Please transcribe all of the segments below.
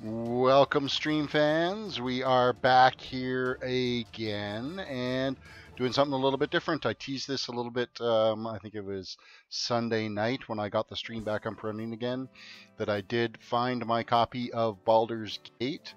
Welcome, stream fans. We are back here again and doing something a little bit different. I teased this a little bit, I think it was Sunday night when I got the stream back up running again, that I did find my copy of Baldur's Gate,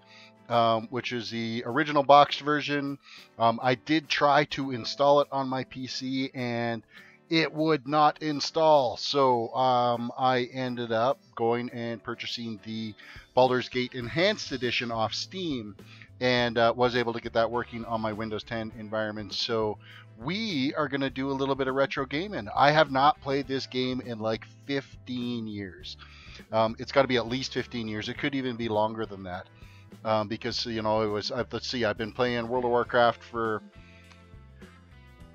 which is the original boxed version. I did try to install it on my PC and it would not install. So I ended up going and purchasing the Baldur's Gate Enhanced Edition off Steam and was able to get that working on my Windows 10 environment. So we are going to do a little bit of retro gaming. I have not played this game in like 15 years. It's got to be at least 15 years. It could even be longer than that because, you know, it was, let's see, I've been playing World of Warcraft for,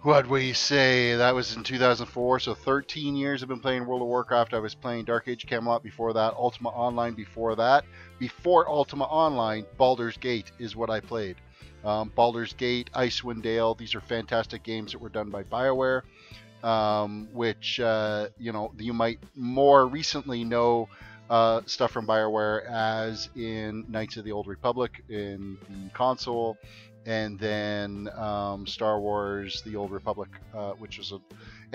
what we say, that was in 2004, so 13 years I've been playing World of Warcraft. I was playing Dark Age Camelot before that, Ultima Online before that. Before Ultima Online, Baldur's Gate is what I played. Baldur's Gate, Icewind Dale, these are fantastic games that were done by BioWare, which, you know, you might more recently know stuff from BioWare as in Knights of the Old Republic in the console, and then Star Wars The Old Republic, which was a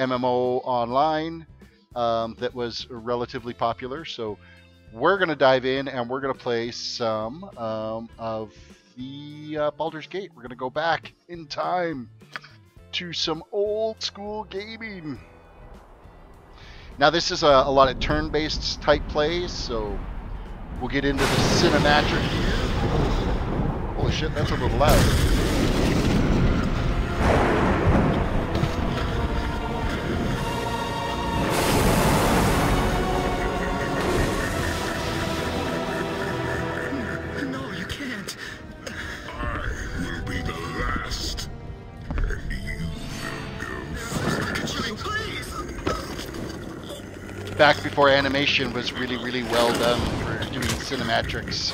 MMO online that was relatively popular. So we're going to dive in and we're going to play some of the Baldur's Gate. We're going to go back in time to some old school gaming. Now this is a lot of turn-based type plays, so we'll get into the cinematic here. Holy shit, that's a little loud. No, you can't. I will be the last, and you will go first. Please. Back before animation was really, really well done for doing cinematics.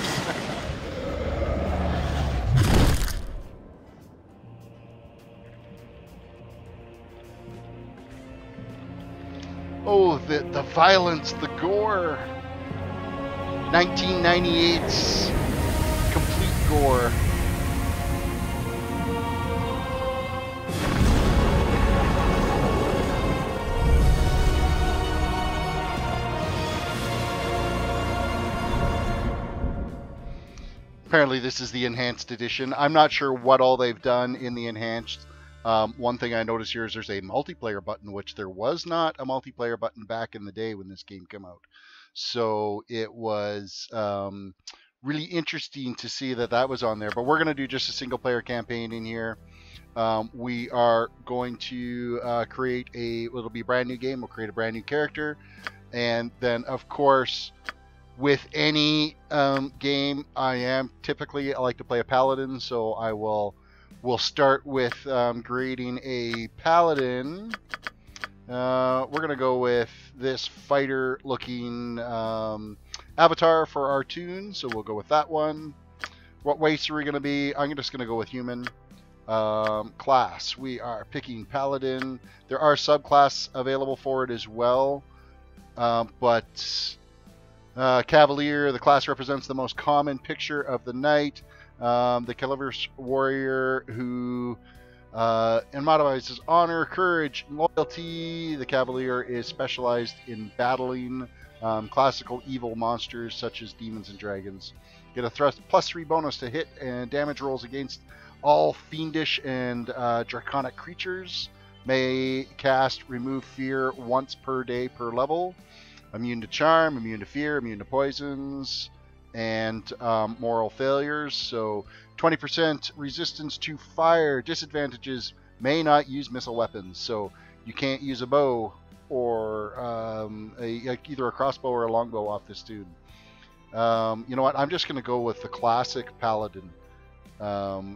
Oh, the violence, the gore. 1998's complete gore. Apparently this is the Enhanced Edition. I'm not sure what all they've done in the Enhanced. One thing I noticed here is there's a multiplayer button, which there was not a multiplayer button back in the day when this game came out. So it was really interesting to see that that was on there. But we're going to do just a single player campaign in here. We are going to create it'll be a brand new game. We'll create a brand new character. And then, of course, with any game, I like to play a paladin, so we'll start with creating a paladin. We're gonna go with this fighter looking avatar for our toon, so we'll go with that one. What race are we gonna be? I'm just gonna go with human. Class, we are picking paladin. There are subclasses available for it as well, but Cavalier, the class represents the most common picture of the knight. The chivalrous warrior who embodies honor, courage, and loyalty. The Cavalier is specialized in battling classical evil monsters such as demons and dragons. Get a thrust +3 bonus to hit and damage rolls against all fiendish and draconic creatures. May cast Remove Fear once per day per level. Immune to charm, immune to fear, immune to poisons, and moral failures. So 20% resistance to fire. Disadvantages: may not use missile weapons. So you can't use a bow or either a crossbow or a longbow off this dude. You know what? I'm just going to go with the classic paladin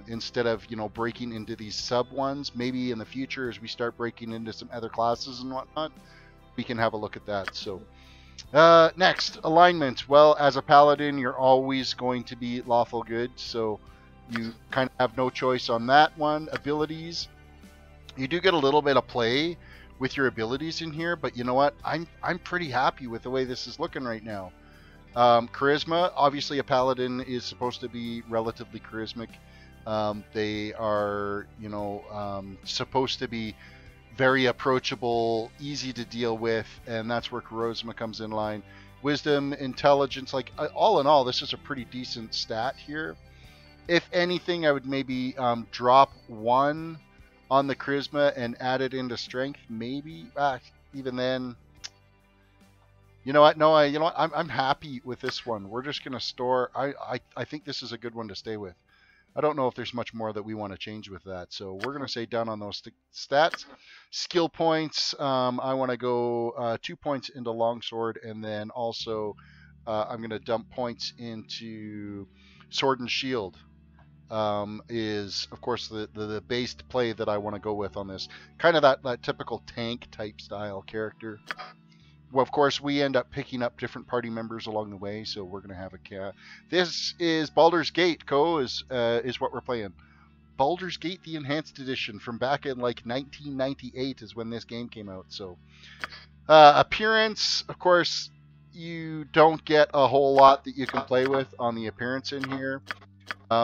instead of, you know, breaking into these sub ones. Maybe in the future, as we start breaking into some other classes and whatnot, we can have a look at that. So next, alignment. Well, as a paladin, you're always going to be lawful good, so you kind of have no choice on that one. Abilities, you do get a little bit of play with your abilities in here, but you know what? I'm pretty happy with the way this is looking right now. Charisma, obviously a paladin is supposed to be relatively charismatic. They are, supposed to be very approachable, easy to deal with, and that's where charisma comes in line. Wisdom, intelligence, like all in all, this is a pretty decent stat here. If anything, I would maybe drop 1 on the charisma and add it into strength. Maybe even then, you know what? No, I'm happy with this one. We're just gonna store. I think this is a good one to stay with. I don't know if there's much more that we want to change with that. So we're going to say done on those stats. Skill points, I want to go 2 points into longsword, and then also I'm going to dump points into sword and shield. Is, of course, the based play that I want to go with on this. Kind of that typical tank type style character. Well, of course, we end up picking up different party members along the way, so we're going to have a This is Baldur's Gate, is what we're playing. Baldur's Gate, the Enhanced Edition, from back in like 1998 is when this game came out. So, appearance, of course, you don't get a whole lot that you can play with on the appearance in here.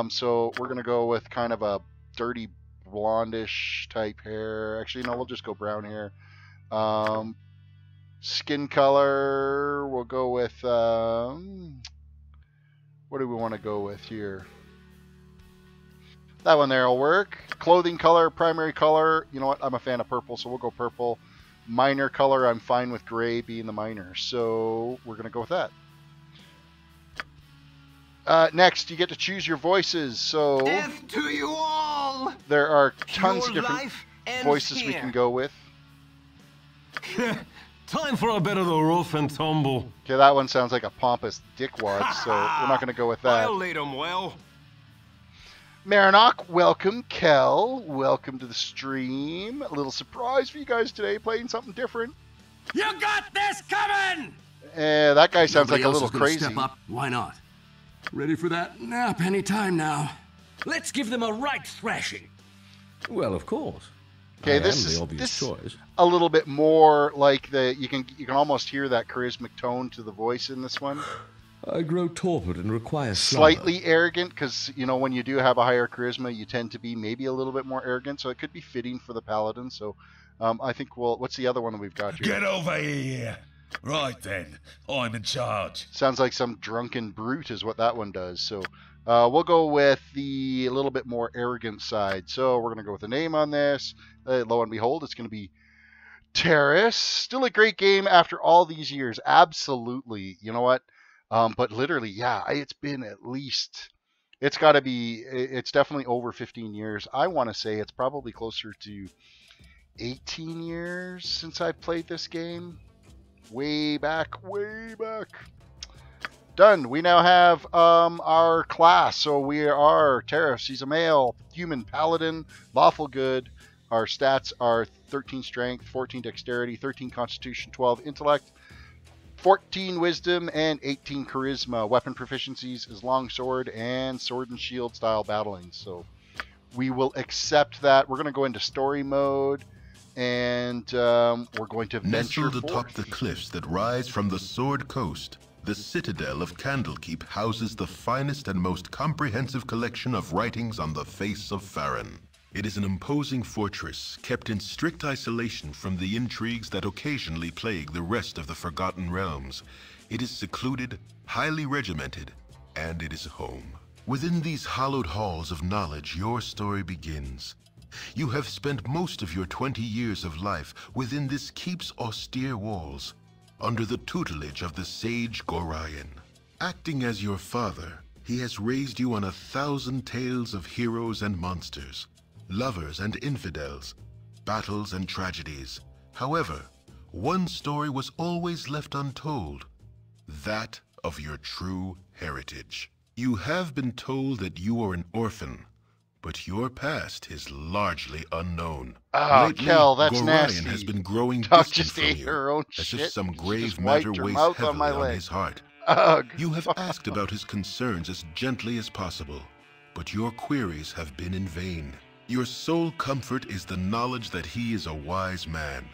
So we're going to go with kind of a dirty blondish type hair. Actually, no, we'll just go brown hair. Skin color, we'll go with, what do we want to go with here? That one there will work. Clothing color, primary color, you know what, I'm a fan of purple, so we'll go purple. Minor color, I'm fine with gray being the minor, so we're going to go with that. Next, you get to choose your voices, so death to you all! There are tons of different voices we can go with. Time for a bit of the rough and tumble. Okay, that one sounds like a pompous dickwad, so we're not going to go with that. I'll lead 'em well. Marinok, welcome. Kel, welcome to the stream. A little surprise for you guys today, playing something different. You got this coming! That guy sounds like a little crazy. Step up. Why not? Ready for that nap any time now. Let's give them a right thrashing. Well, of course. Okay, this is a little bit more like you can almost hear that charismatic tone to the voice in this one. I grow torpid and require slightly arrogant, because when you do have a higher charisma, you tend to be maybe a little bit more arrogant. So it could be fitting for the paladin. So I think what's the other one that we've got here? Get over here. Right then, I'm in charge. Sounds like some drunken brute is what that one does. So we'll go with the little bit more arrogant side. So we're going to go with a name on this. Lo and behold, it's going to be Terris. Still a great game after all these years. Absolutely. You know what? But literally, yeah, it's been at least, it's definitely over 15 years. I want to say it's probably closer to 18 years since I played this game. Way back. Done. We now have our class. So we are Terris. He's a male, human, paladin, lawful good. Our stats are 13 strength, 14 dexterity, 13 constitution, 12 intellect, 14 wisdom, and 18 charisma. Weapon proficiencies is longsword and sword and shield style battling. So we will accept that. We're going to go into story mode, and we're going to venture Nestled atop the cliffs that rise from the Sword Coast, the citadel of Candlekeep houses the finest and most comprehensive collection of writings on the face of Farron. It is an imposing fortress, kept in strict isolation from the intrigues that occasionally plague the rest of the Forgotten Realms. It is secluded, highly regimented, and it is home. Within these hallowed halls of knowledge, your story begins. You have spent most of your 20 years of life within this keep's austere walls, under the tutelage of the sage Gorion. Acting as your father, he has raised you on 1,000 tales of heroes and monsters, lovers and infidels, battles and tragedies. However, one story was always left untold, that of your true heritage. You have been told that you are an orphan, but your past is largely unknown. Oh, Lately, Kel, that's Gorion nasty. has been growing Dog distant just from ate you, her own as shit. if some She grave just matter wiped her weighs mouth heavily on my on leg. his heart. Ugh. You have asked about his concerns as gently as possible, but your queries have been in vain. Your sole comfort is the knowledge that he is a wise man,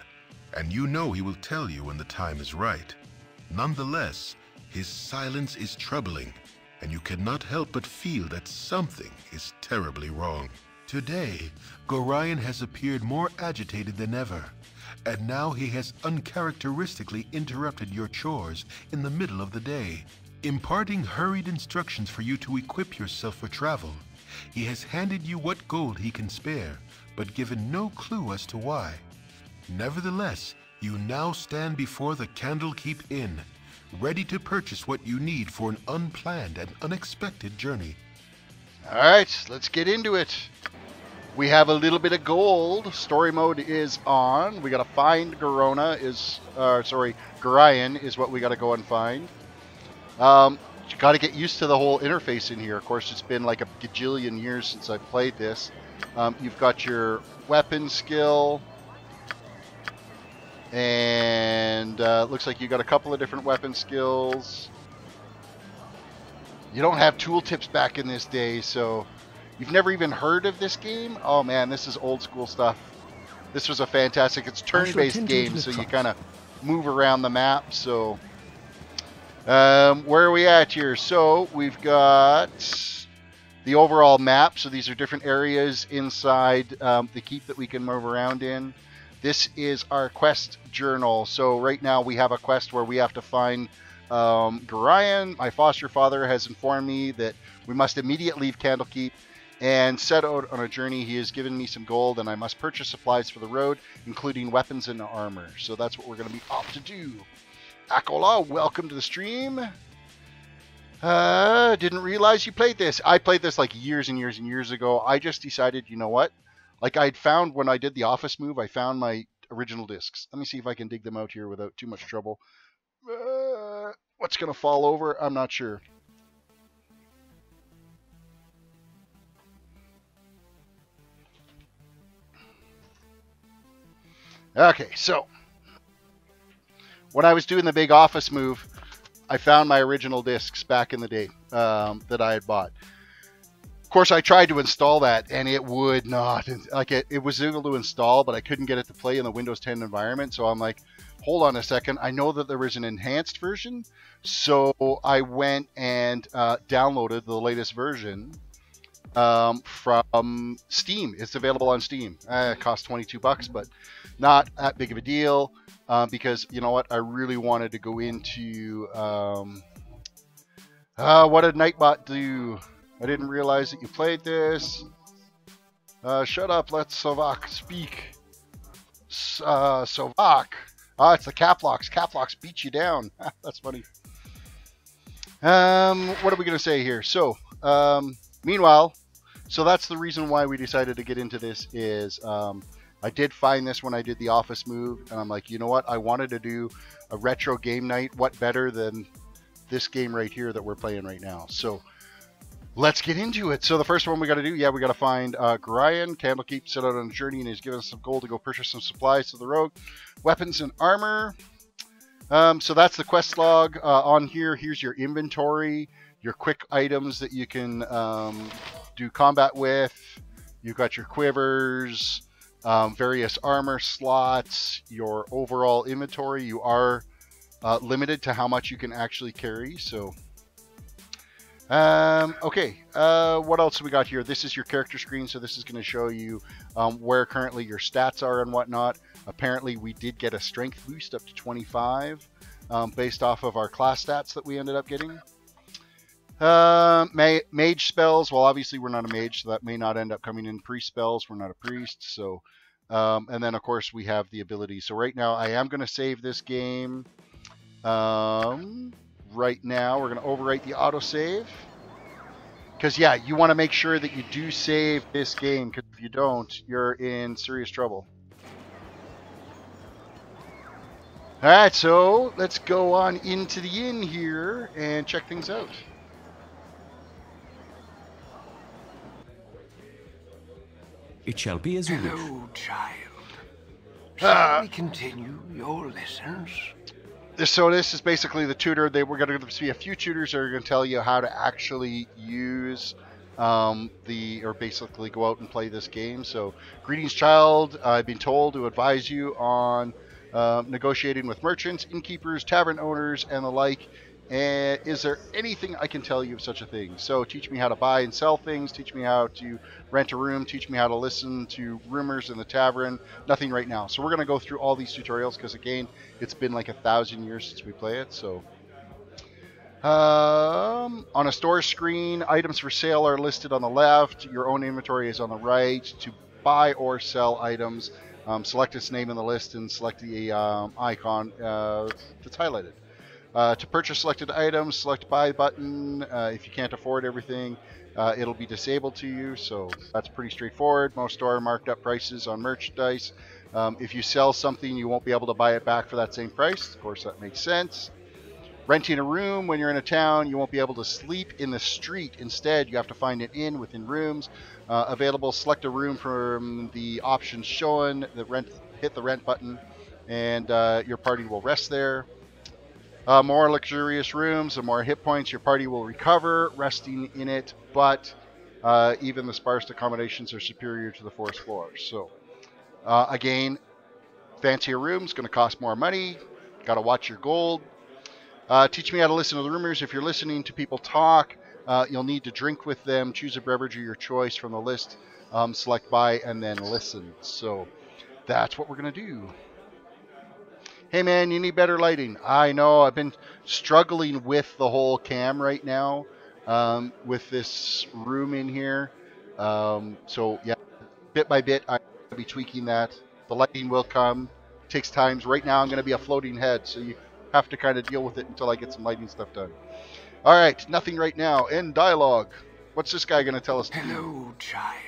and you know he will tell you when the time is right. Nonetheless, His silence is troubling, and you cannot help but feel that something is terribly wrong. Today, Gorion has appeared more agitated than ever, and now he has uncharacteristically interrupted your chores in the middle of the day, imparting hurried instructions for you to equip yourself for travel. He has handed you what gold he can spare, but given no clue as to why. Nevertheless, you now stand before the Candlekeep Inn, ready to purchase what you need for an unplanned and unexpected journey. All right, let's get into it. We have a little bit of gold. Story mode is on. We got to find Gorion is what we got to go and find. You got to get used to the whole interface in here. Of course, it's been like a gajillion years since I played this. You've got your weapon skill. And looks like you got a couple of different weapon skills. You don't have tooltips back in this day, so you've never even heard of this game? Oh man, this is old school stuff. This was a fantastic, it's turn-based game, so you kind of move around the map. So where are we at here? So we've got the overall map. So these are different areas inside the keep that we can move around in. This is our quest journal. So right now we have a quest where we have to find Gorion. My foster father has informed me that we must immediately leave Candlekeep and set out on a journey. He has given me some gold and I must purchase supplies for the road, including weapons and armor. So that's what we're going to be off to do. Akola, welcome to the stream. Didn't realize you played this. I played this like years and years and years ago. I just decided, you know what? Like I'd found when I did the office move, I found my original discs. Let me see if I can dig them out here without too much trouble. What's going to fall over? I'm not sure. Okay, so when I was doing the big office move, I found my original discs back in the day that I had bought. Of course, I tried to install that, and it would not. Like it was able to install, but I couldn't get it to play in the Windows 10 environment. So I'm like, hold on a second. I know that there was an enhanced version. So I went and downloaded the latest version from Steam. It's available on Steam. It cost $22, but not that big of a deal because, you know what? I really wanted to go into what did Nightbot do? I didn't realize that you played this. Shut up, let Sovak speak. Sovak. It's the cap locks. Cap locks beat you down. That's funny. What are we going to say here? So, meanwhile, so that's the reason why we decided to get into this is I did find this when I did the office move, and I'm like, you know what? I wanted to do a retro game night. What better than this game right here that we're playing right now? So, let's get into it. So the first one we got to do, we got to find Gorion. Candlekeep set out on a journey and he's given us some gold to go purchase some supplies to the road. Weapons and armor. So that's the quest log on here. Here's your inventory, your quick items that you can do combat with. You've got your quivers, various armor slots, your overall inventory. You are limited to how much you can actually carry. So okay, what else we got here? This is your character screen, so this is going to show you where currently your stats are and whatnot. Apparently, we did get a strength boost up to 25 based off of our class stats that we ended up getting. Mage spells, well, obviously we're not a mage, so that may not end up coming in. Priest spells, we're not a priest, so... and then, of course, we have the ability. So right now, I am going to save this game. Right now, we're going to overwrite the autosave. Because, yeah, you want to make sure that you do save this game, because if you don't, you're in serious trouble. Alright, so let's go on into the inn here and check things out. It shall be as you wish. Hello, child. Shall we continue your lessons? So this is basically the tutor. We're going to see a few tutors that are going to tell you how to actually use or basically go out and play this game. So, greetings, child. I've been told to advise you on negotiating with merchants, innkeepers, tavern owners, and the like And is there anything I can tell you of such a thing? So teach me how to buy and sell things, teach me how to rent a room, teach me how to listen to rumors in the tavern. Nothing right now. So we're going to go through all these tutorials because, again, it's been like 1,000 years since we play it. So on a store screen, items for sale are listed on the left. Your own inventory is on the right. To buy or sell items, select its name in the list and select the icon that's highlighted. To purchase selected items, select buy button. If you can't afford everything, it'll be disabled to you, so that's pretty straightforward. Most store marked up prices on merchandise. If you sell something, you won't be able to buy it back for that same price. Of course, that makes sense. Renting a room, when you're in a town, you won't be able to sleep in the street. Instead, you have to find an inn within rooms. Available, select a room from the options shown. Hit the rent button, and your party will rest there. More luxurious rooms, the more hit points your party will recover resting in it, but even the sparse accommodations are superior to the forest floors. So, again, fancier rooms, going to cost more money. Got to watch your gold. Teach me how to listen to the rumors. If you're listening to people talk, you'll need to drink with them. Choose a beverage of your choice from the list. Select buy and then listen. So that's what we're going to do. Hey man, you need better lighting. I know, I've been struggling with the whole cam right now, with this room in here. So yeah, bit by bit, I'll be tweaking that. The lighting will come. It takes time. Right now I'm going to be a floating head, so you have to kind of deal with it until I get some lighting stuff done. All right, nothing right now. End dialogue. What's this guy going to tell us? Hello, child.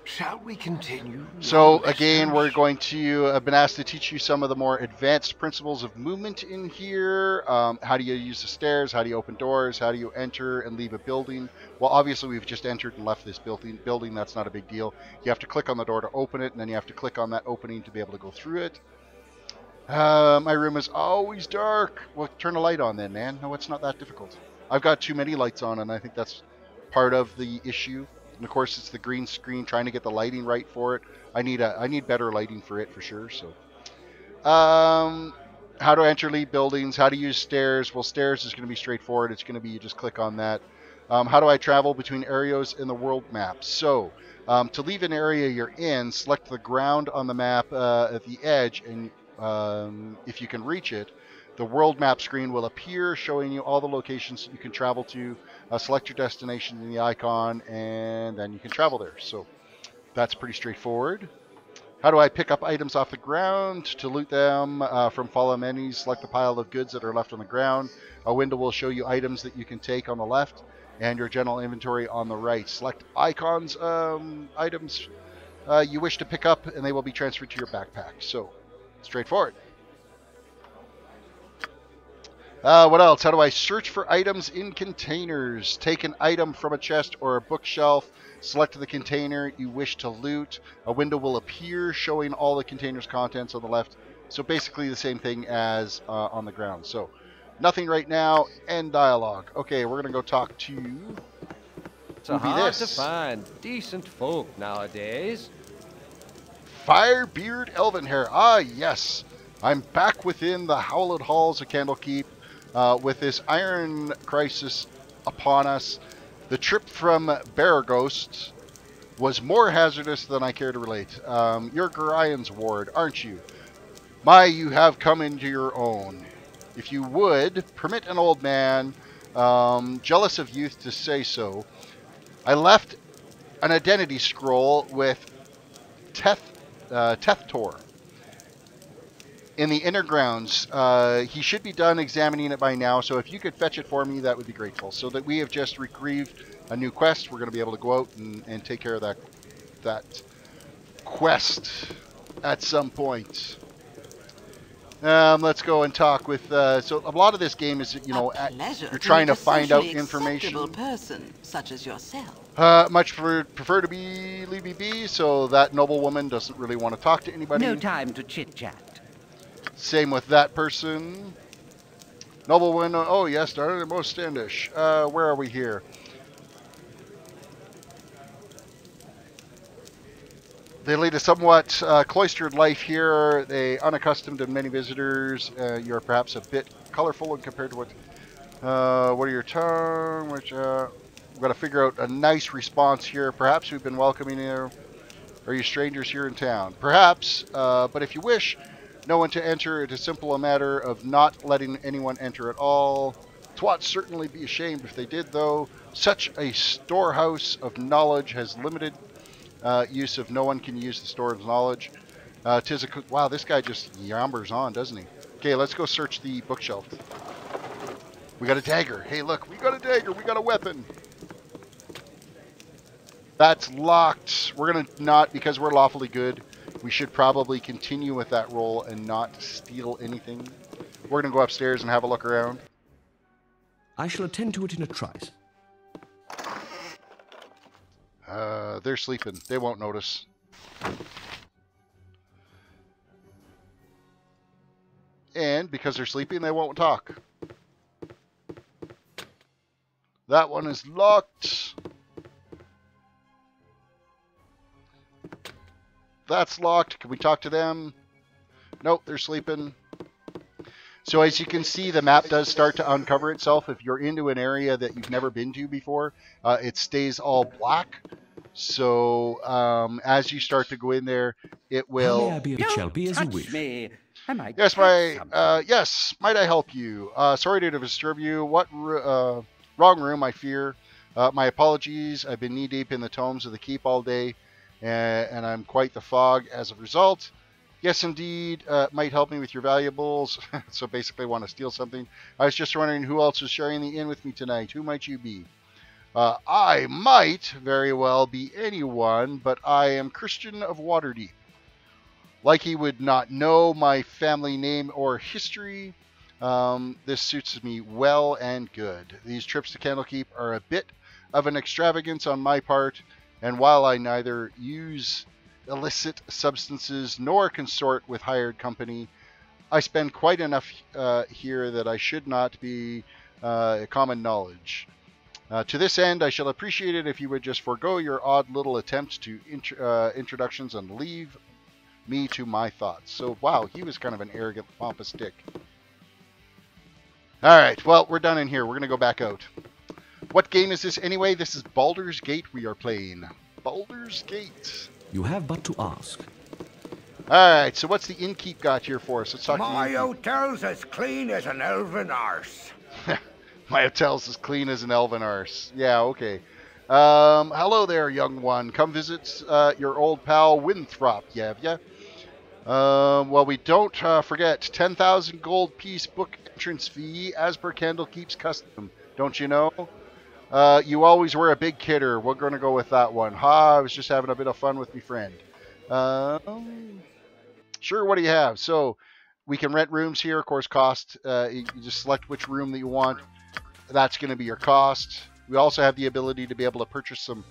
Shall we continue? So again, we're going to have been asked to teach you some of the more advanced principles of movement in here. How do you use the stairs? How do you open doors? How do you enter and leave a building? Well, obviously we've just entered and left this building. That's not a big deal. You have to click on the door to open it, and then you have to click on that opening to be able to go through it. My room is always dark. Well, turn a light on then, man. No, it's not that difficult. I've got too many lights on, and I think that's part of the issue. And of course, it's the green screen, trying to get the lighting right for it. I need better lighting for it for sure. So, how to enter leave buildings? How to use stairs? Well, stairs is going to be straightforward. It's going to be you just click on that. How do I travel between areas in the world map? So, to leave an area you're in, select the ground on the map at the edge, and if you can reach it, the world map screen will appear, showing you all the locations that you can travel to. Select your destination in the icon, and then you can travel there. So that's pretty straightforward. How do I pick up items off the ground? To loot them from follow menus, select the pile of goods that are left on the ground. A window will show you items that you can take on the left, and your general inventory on the right. Select icons, items you wish to pick up, and they will be transferred to your backpack. So straightforward. What else? How do I search for items in containers? Take an item from a chest or a bookshelf. Select the container you wish to loot. A window will appear showing all the container's contents on the left. So basically the same thing as on the ground. So nothing right now. End dialogue. Okay, we're going to go talk to... It's hard to find decent folk nowadays. Firebeard Elvenhair. Ah, yes. I'm back within the hallowed halls of Candlekeep. With this iron crisis upon us, the trip from Baraghost was more hazardous than I care to relate. You're Gorian's ward, aren't you? My, you have come into your own. If you would, permit an old man, jealous of youth to say so. I left an identity scroll with Tethtor in the inner grounds. He should be done examining it by now, so if you could fetch it for me, that would be grateful. So that we have just retrieved a new quest. We're going to be able to go out and take care of that quest at some point. Let's go and talk with... so a lot of this game is, you know, you're trying to find out information. Person such as yourself. Much prefer to be Leavey B, so that noblewoman doesn't really want to talk to anybody. No time to chit-chat. Same with that person. Noblewoman, oh yes, darling, most standish. Where are we here? They lead a somewhat cloistered life here. They unaccustomed to many visitors. You're perhaps a bit colorful in compared to what What are your tongue? Which, we've got to figure out a nice response here. Perhaps we've been welcoming you. Are you strangers here in town? Perhaps, but if you wish no one to enter, it is simple a matter of not letting anyone enter at all. Twats certainly be ashamed if they did, though. Such a storehouse of knowledge has limited use of no one can use the store of knowledge. Wow, this guy just yammers on, doesn't he? Okay, let's go search the bookshelf. We got a dagger. Hey, look, we got a dagger. We got a weapon. That's locked. We're going to not, because we're lawfully good, we should probably continue with that roll and not steal anything. We're going to go upstairs and have a look around. I shall attend to it in a trice. They're sleeping. They won't notice. And because they're sleeping, they won't talk. That one is locked. That's locked. Can we talk to them? Nope, they're sleeping. So as you can see, the map does start to uncover itself. If you're into an area that you've never been to before, it stays all black. So as you start to go in there, it will... It shall be as you wish. Yes, yes, might I help you? Sorry to disturb you. What wrong room, I fear. My apologies. I've been knee-deep in the tomes of the keep all day, and I'm quite the fog as a result. Yes, indeed. Might help me with your valuables. So basically want to steal something. I was just wondering who else is sharing the inn with me tonight. Who might you be? I might very well be anyone, but I am Christian of Waterdeep. Like he would not know my family name or history. This suits me well and good. These trips to Candlekeep are a bit of an extravagance on my part, and while I neither use illicit substances nor consort with hired company, I spend quite enough here that I should not be common knowledge. To this end, I shall appreciate it if you would just forego your odd little attempts to introductions and leave me to my thoughts. So, wow, he was kind of an arrogant, pompous dick. Alright, well, we're done in here. We're going to go back out. What game is this anyway? This is Baldur's Gate we are playing. Baldur's Gate. You have but to ask. Alright, so what's the innkeep got here for us? Let's talk My to the hotel's as clean as an elven arse. My hotel's as clean as an elven arse. Yeah, okay. Hello there, young one. Come visit your old pal Winthrop, have ya? Well, we don't forget 10,000 gold piece book entrance fee as per Candlekeep's custom. Don't you know? You always were a big kidder. We're going to go with that one. Ha, I was just having a bit of fun with my friend. Sure, what do you have? So, we can rent rooms here, of course, cost. You just select which room that you want. That's going to be your cost. We also have the ability to be able to purchase some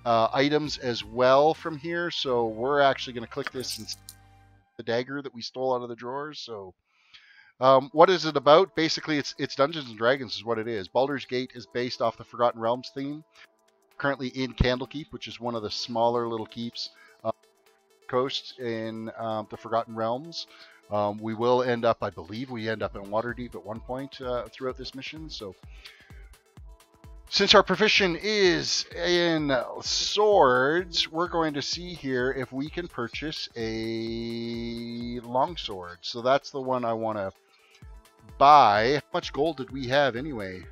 items as well from here. So, we're actually going to click this and the dagger that we stole out of the drawers. So, what is it about? Basically, it's Dungeons & Dragons is what it is. Baldur's Gate is based off the Forgotten Realms theme. Currently in Candlekeep, which is one of the smaller little keeps coast in the Forgotten Realms. We will end up, I believe, we end up in Waterdeep at one point throughout this mission. So, since our profession is in swords, we're going to see here if we can purchase a longsword. So that's the one I want to buy. How much gold did we have anyway?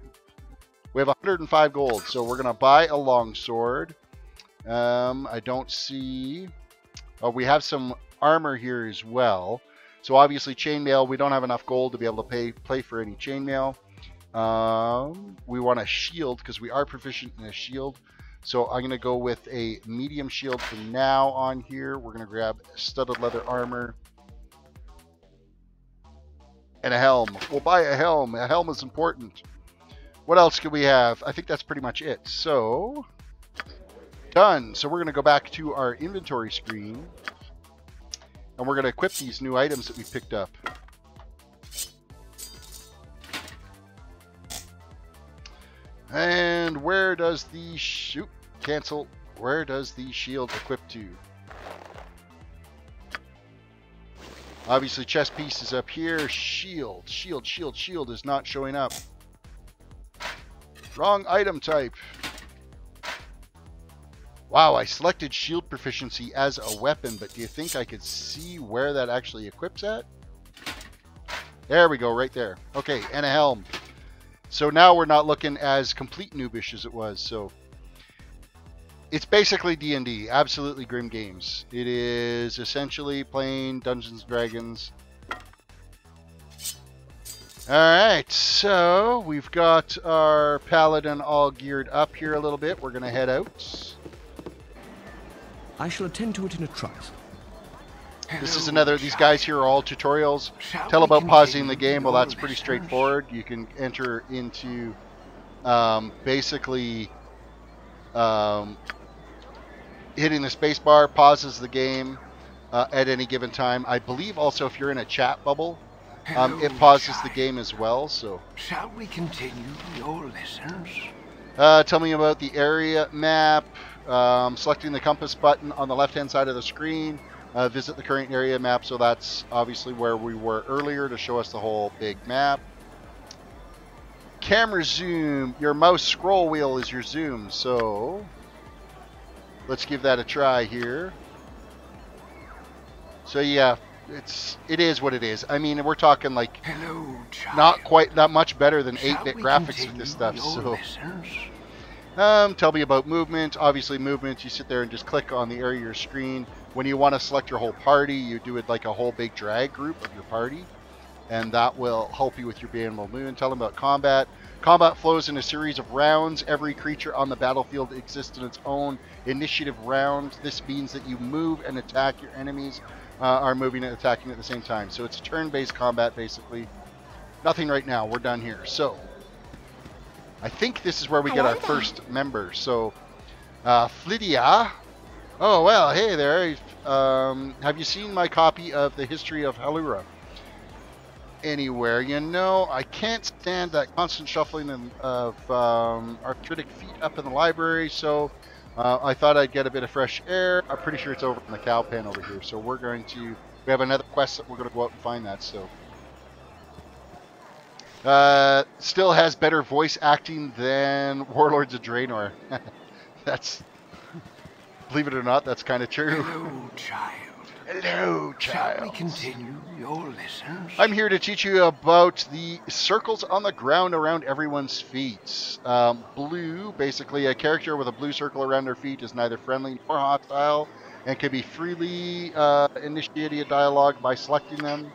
We have 105 gold, so we're going to buy a longsword. I don't see... Oh, we have some armor here as well. So obviously chainmail, we don't have enough gold to be able to play for any chainmail. We want a shield because we are proficient in a shield. So I'm going to go with a medium shield for now on here. We're going to grab studded leather armor. And a helm. We'll buy a helm. A helm is important. What else can we have? I think that's pretty much it. So, done. So we're going to go back to our inventory screen. And we're going to equip these new items that we picked up. And where does the... Shoot. Cancel. Where does the shield equip to? Obviously, chest piece is up here. Shield. Shield is not showing up. Wrong item type. Wow, I selected shield proficiency as a weapon, but do you think I could see where that actually equips at? There we go, right there. Okay, and a helm. So now we're not looking as complete noobish as it was. So it's basically D&D, absolutely grim games. It is essentially playing Dungeons & Dragons. Alright, so we've got our paladin all geared up here a little bit. We're going to head out. I shall attend to it in a trice. This is another, these guys here are all tutorials. Tell about pausing the game. Well, that's pretty straightforward. You can enter into basically hitting the space bar pauses the game at any given time. I believe also if you're in a chat bubble, it pauses the game as well. So, shall we continue your lessons? Tell me about the area map. Selecting the compass button on the left-hand side of the screen. Visit the current area map. So that's obviously where we were earlier to show us the whole big map. Camera zoom. Your mouse scroll wheel is your zoom. So let's give that a try here. So yeah, it is what it is. I mean, we're talking like not much better than 8-bit graphics with this stuff. So tell me about movement. Obviously movement, you sit there and just click on the area of your screen. When you want to select your whole party, you do it like a whole big drag group of your party, and that will help you with your Baldur moon. Tell them about combat. Combat flows in a series of rounds. Every creature on the battlefield exists in its own initiative round. This means that you move and attack. Your enemies are moving and attacking at the same time. So it's turn-based combat, basically. Nothing right now. We're done here. So I think this is where we get our first member. So Flydia. Oh, well, hey there. Have you seen my copy of the History of Halura anywhere? You know, I can't stand that constant shuffling of arthritic feet up in the library, so I thought I'd get a bit of fresh air. I'm pretty sure it's over in the cow pen over here, so we have another quest that we're going to go out and find that, so. Still has better voice acting than Warlords of Draenor. That's... Believe it or not, that's kind of true. Hello, child. Hello, child. Shall we continue your lessons? I'm here to teach you about the circles on the ground around everyone's feet. Blue, basically a character with a blue circle around their feet is neither friendly nor hostile and can be freely initiated a dialogue by selecting them.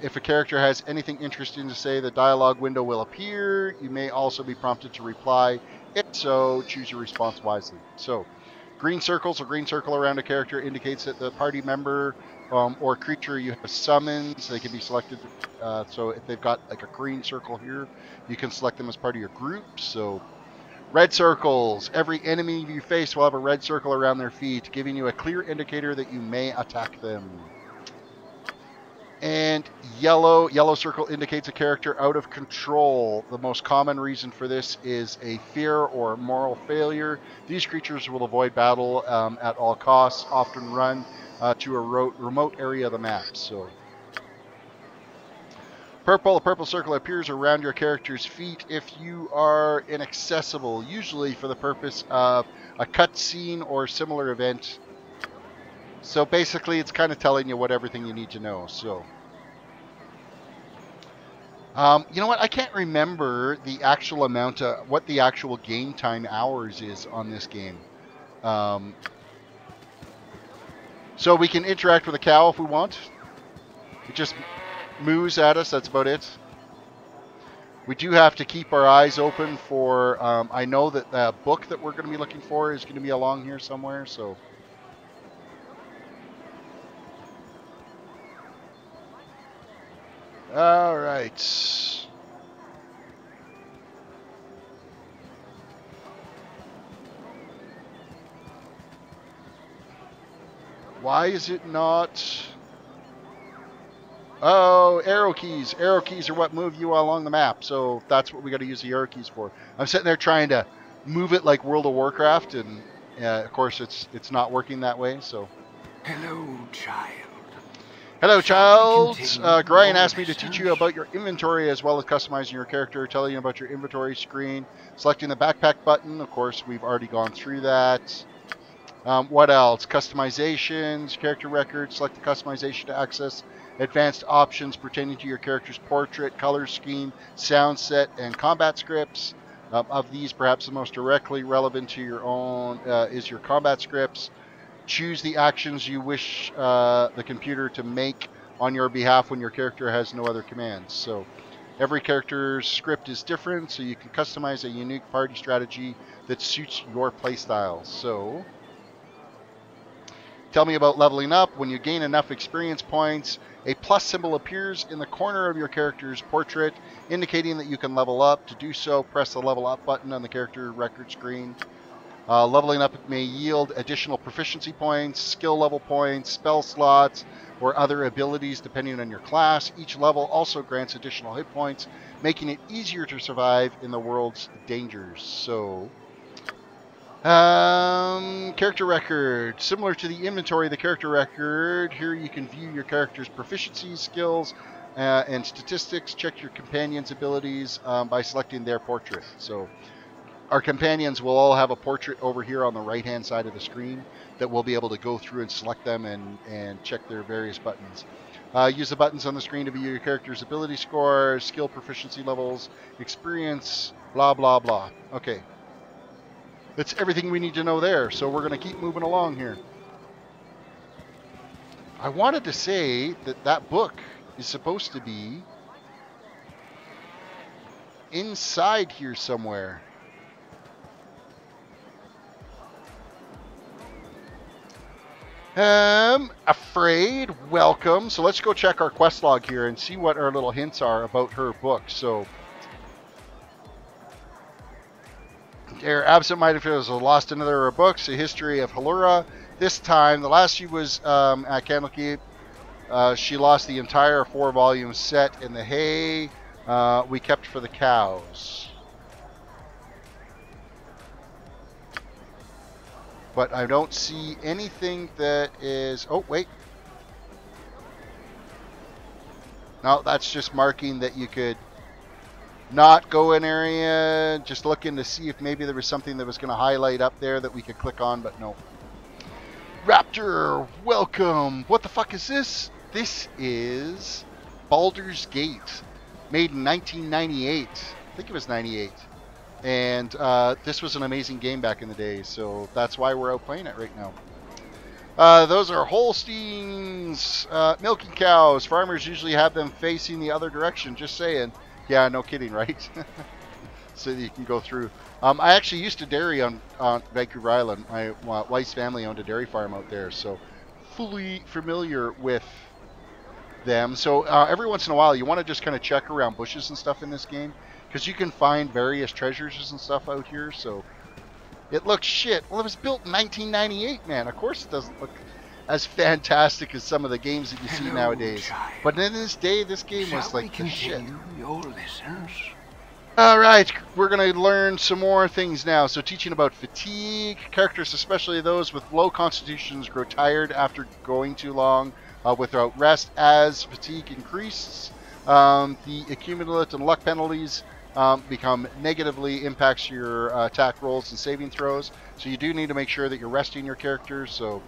If a character has anything interesting to say, the dialogue window will appear. You may also be prompted to reply. If so, choose your response wisely. So, green circles, a green circle around a character indicates that the party member or creature you have summoned, they can be selected. So if they've got like a green circle here, you can select them as part of your group. So red circles, every enemy you face will have a red circle around their feet, giving you a clear indicator that you may attack them. And yellow circle indicates a character out of control. The most common reason for this is a fear or moral failure. These creatures will avoid battle at all costs, often run to a remote area of the map. So, purple, a purple circle appears around your character's feet if you are inaccessible, usually for the purpose of a cutscene or similar event. So basically, it's kind of telling you everything you need to know. So, you know what? I can't remember the actual amount of what the actual game time hours is on this game. So we can interact with a cow if we want. It just moos at us. That's about it. We do have to keep our eyes open for. I know that the book that we're going to be looking for is going to be along here somewhere. So. All right. Why is it not? Oh, arrow keys. Arrow keys are what move you along the map. So that's what we got to use the arrow keys for. I'm sitting there trying to move it like World of Warcraft, and of course it's not working that way. So. Hello, child. Hello, child. Brian asked me to teach you about your inventory as well as customizing your character, telling you about your inventory screen, selecting the backpack button. Of course, we've already gone through that. What else? Customizations, character records, select the customization to access advanced options pertaining to your character's portrait, color scheme, sound set, and combat scripts. Of these, perhaps the most directly relevant to your own is your combat scripts. Choose the actions you wish the computer to make on your behalf when your character has no other commands. So every character's script is different, so you can customize a unique party strategy that suits your playstyle. So tell me about leveling up. When you gain enough experience points, a plus symbol appears in the corner of your character's portrait, indicating that you can level up. To do so, press the level up button on the character record screen. Leveling up may yield additional proficiency points, skill level points, spell slots, or other abilities depending on your class. Each level also grants additional hit points, making it easier to survive in the world's dangers. So, character record. Similar to the inventory, the character record, here you can view your character's proficiency, skills, and statistics. Check your companion's abilities by selecting their portrait. So our companions will all have a portrait over here on the right-hand side of the screen that we'll be able to go through and select them and check their various buttons. Use the buttons on the screen to view your character's ability scores, skill proficiency levels, experience, blah, blah, blah. Okay. That's everything we need to know there, so we're going to keep moving along here. I wanted to say that that book is supposed to be inside here somewhere. Afraid, welcome. So let's go check our quest log here and see what our little hints are about her book. So, their absent-minded was lost another of her books, A History of Halura. This time, the last she was at Candlekeep, she lost the entire 4-volume set in the hay we kept for the cows. But I don't see anything that is... Oh, wait. No, that's just marking that you could not go in area. Just looking to see if maybe there was something that was going to highlight up there that we could click on, but no. Raptor, welcome. What the fuck is this? This is Baldur's Gate, made in 1998. I think it was 98. And this was an amazing game back in the day, so that's why we're out playing it right now. Those are Holsteins, milking cows. Farmers usually have them facing the other direction, just saying. Yeah, no kidding, right? So that you can go through. I actually used to dairy on Vancouver Island. My wife's family owned a dairy farm out there, so fully familiar with them. So every once in a while, you want to just kind of check around bushes and stuff in this game, because you can find various treasures and stuff out here. So it looks shit. Well, it was built in 1998, man. Of course it doesn't look as fantastic as some of the games that you see nowadays. Child. But in this day, this game was like the shit. Your lessons? All right, we're going to learn some more things now. So teaching about fatigue. Characters, especially those with low constitutions, grow tired after going too long without rest. As fatigue increases, the accumulative and luck penalties become negatively impacts your attack rolls and saving throws. So you do need to make sure that you're resting your characters. So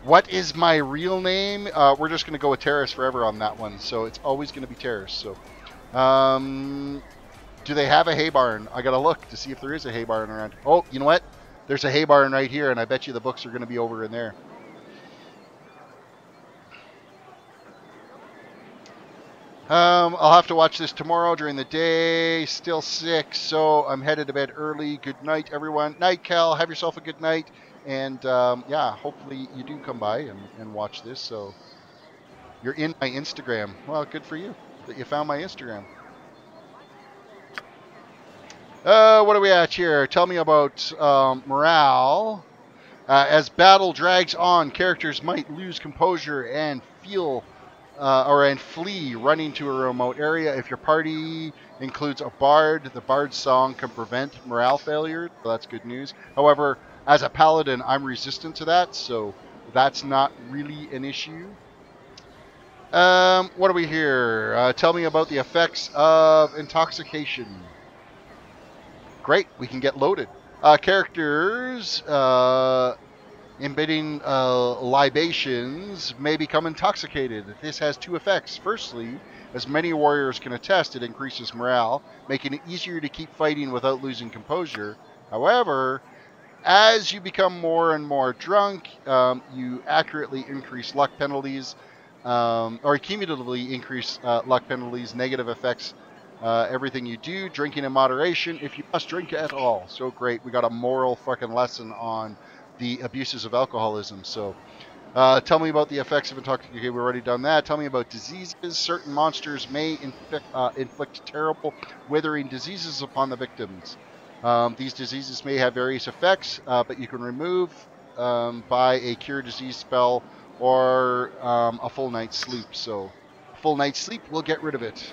what is my real name? We're just going to go with Terris forever on that one. So it's always going to be Terris. So do they have a hay barn? I got to look to see if there is a hay barn around. Oh, you know what? There's a hay barn right here, and I bet you the books are going to be over in there. I'll have to watch this tomorrow during the day. Still sick, so I'm headed to bed early. Good night, everyone. Night, Cal. Have yourself a good night. And, yeah, hopefully you do come by and watch this. So you're in my Instagram. Well, good for you that you found my Instagram. What are we at here? Tell me about morale. As battle drags on, characters might lose composure and flee, running to a remote area. If your party includes a bard, the bard's song can prevent morale failure. So that's good news. However, as a paladin, I'm resistant to that, so that's not really an issue. What are we here? Tell me about the effects of intoxication. Great, we can get loaded. Characters emitting libations may become intoxicated. This has two effects. Firstly, as many warriors can attest, it increases morale, making it easier to keep fighting without losing composure. However, as you become more and more drunk, you accurately increase luck penalties, or cumulatively increase luck penalties, negative effects, everything you do, drinking in moderation, if you must drink at all. So great, we got a moral fucking lesson on the abuses of alcoholism. So tell me about the effects of intoxication. Okay, we've already done that. Tell me about diseases. Certain monsters may inflict terrible withering diseases upon the victims. These diseases may have various effects, but you can remove by a cure disease spell or a full night's sleep. So a full night's sleep will get rid of it.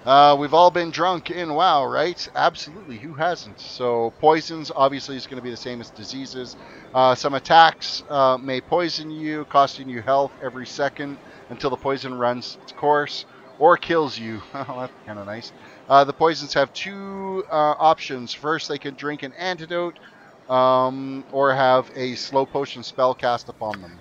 We've all been drunk in WoW, right? Absolutely. Who hasn't? So poisons obviously is going to be the same as diseases. Some attacks may poison you, costing you health every second until the poison runs its course or kills you. Oh, that's kind of nice. The poisons have two options. First, they can drink an antidote or have a slow potion spell cast upon them.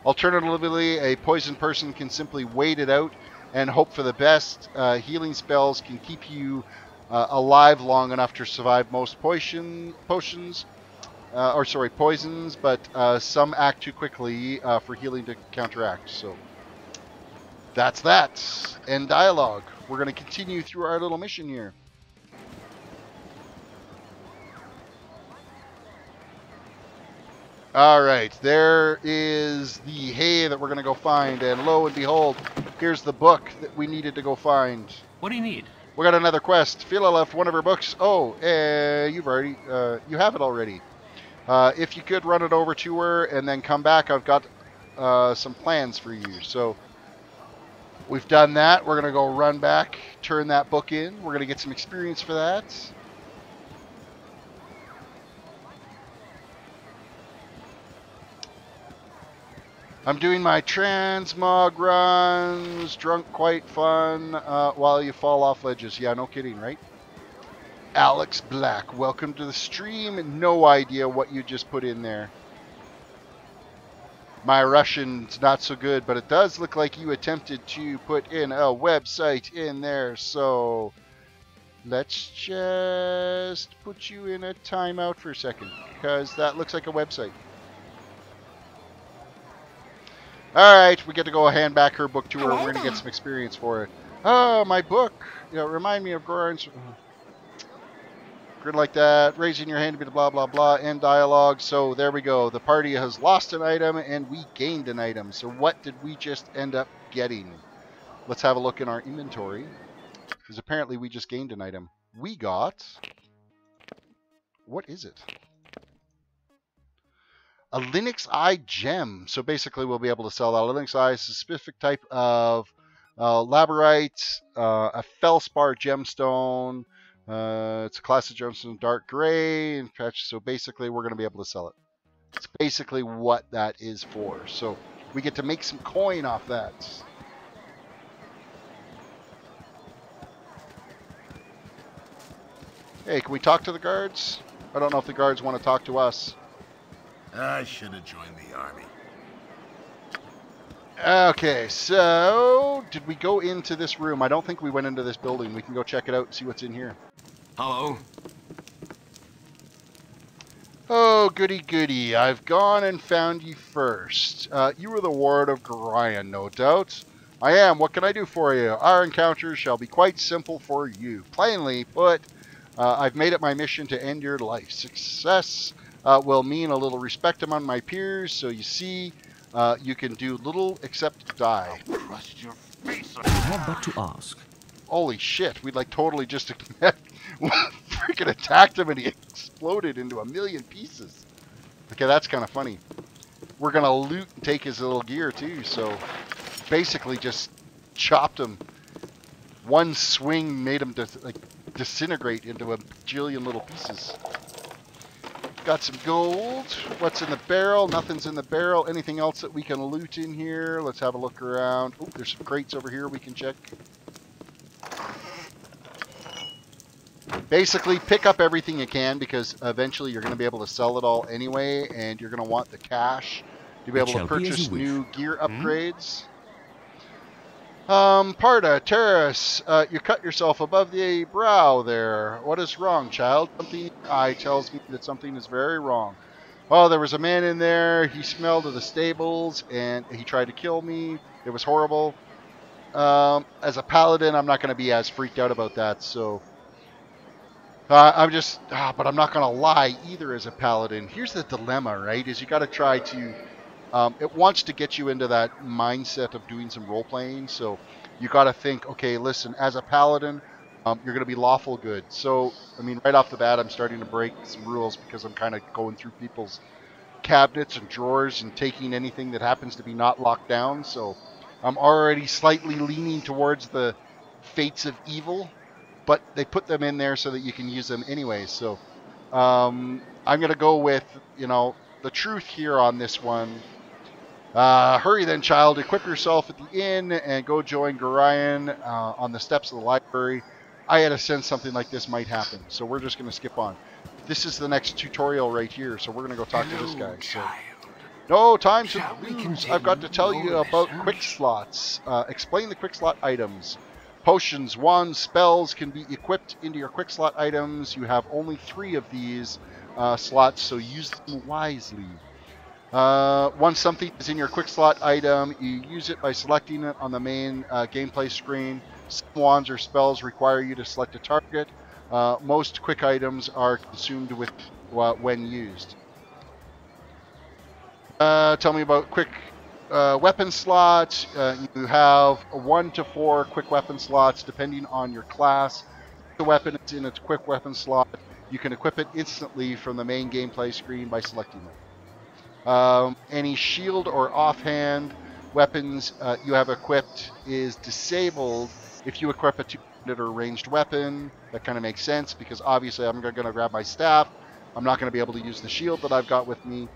Alternatively, a poisoned person can simply wait it out and hope for the best. Healing spells can keep you alive long enough to survive most poisons, but some act too quickly for healing to counteract. So that's that. End dialogue. We're going to continue through our little mission here. All right, there is the hay that we're going to go find, and lo and behold, here's the book that we needed to go find. What do you need? We got another quest. Phila left one of her books. Oh, you have it already. If you could run it over to her and then come back, I've got some plans for you. So we've done that. We're going to go run back, turn that book in. We're going to get some experience for that. I'm doing my transmog runs, drunk quite fun, while you fall off ledges. Yeah, no kidding, right? Alex Black, welcome to the stream. No idea what you just put in there. My Russian's not so good, but it does look like you attempted to put in a website in there. So let's just put you in a timeout for a second, because that looks like a website. All right, we get to go hand back her book to her. We're going to get some experience for it. Oh, my book. You know, remind me of Goran's. Grid like that. Raising your hand to be blah, blah, blah. End dialogue. So there we go. The party has lost an item and we gained an item. So what did we just end up getting? Let's have a look in our inventory. Because apparently we just gained an item. We got... What is it? A Linux Eye gem. So basically we'll be able to sell that. A Linux Eye is a specific type of laborite, a felspar gemstone. It's a class of gemstone, dark gray. And so basically we're going to be able to sell it. It's basically what that is for. So we get to make some coin off that. Hey, can we talk to the guards? I don't know if the guards want to talk to us. I should have joined the army. Okay, so did we go into this room? I don't think we went into this building. We can go check it out and see what's in here. Hello. Oh, goody goody. I've gone and found you first. You were the ward of Gorion, no doubt. I am. What can I do for you? Our encounters shall be quite simple for you. Plainly put, I've made it my mission to end your life. Success will mean a little respect among my peers, so you see, you can do little except die. I'll crush your face. You have but to ask. Holy shit, we like totally just freaking attacked him and he exploded into a million pieces. Okay, that's kind of funny. We're gonna loot and take his little gear too, so basically just chopped him. One swing made him disintegrate into a bajillion little pieces. Got some gold. What's in the barrel? Nothing's in the barrel. Anything else that we can loot in here? Let's have a look around. Oh, there's some crates over here we can check. Basically, pick up everything you can because eventually you're going to be able to sell it all anyway, and you're going to want the cash to be able to purchase new gear upgrades. Parda, Terris, you cut yourself above the brow there. What is wrong, child? Something eye tells me that something is very wrong. Oh, there was a man in there. He smelled of the stables, and he tried to kill me. It was horrible. As a paladin, I'm not going to be as freaked out about that, so... I'm just... but I'm not going to lie either as a paladin. Here's the dilemma, right? Is you got to try to... it wants to get you into that mindset of doing some role-playing, so you got to think, okay, listen, as a paladin, you're going to be lawful good. So, I mean, right off the bat, I'm starting to break some rules because I'm kind of going through people's cabinets and drawers and taking anything that happens to be not locked down, so I'm already slightly leaning towards the fates of evil, but they put them in there so that you can use them anyway, so I'm going to go with, you know, the truth here on this one. Hurry then, child. Equip yourself at the inn and go join Gorion on the steps of the library. I had a sense something like this might happen, so we're just going to skip on. This is the next tutorial right here, so we're going to go talk to this guy. So. No time to lose. I've got to tell you about quick slots. Explain the quick slot items. Potions, wands, spells can be equipped into your quick slot items. You have only 3 of these slots, so use them wisely. Once something is in your quick slot item, you use it by selecting it on the main gameplay screen. Some wands or spells require you to select a target. Most quick items are consumed with when used. Tell me about quick weapon slots. You have 1 to 4 quick weapon slots depending on your class. If the weapon is in its quick weapon slot, you can equip it instantly from the main gameplay screen by selecting it. Any shield or offhand weapons you have equipped is disabled if you equip a two-handed or ranged weapon. That kind of makes sense because obviously I'm going to grab my staff. I'm not going to be able to use the shield that I've got with me.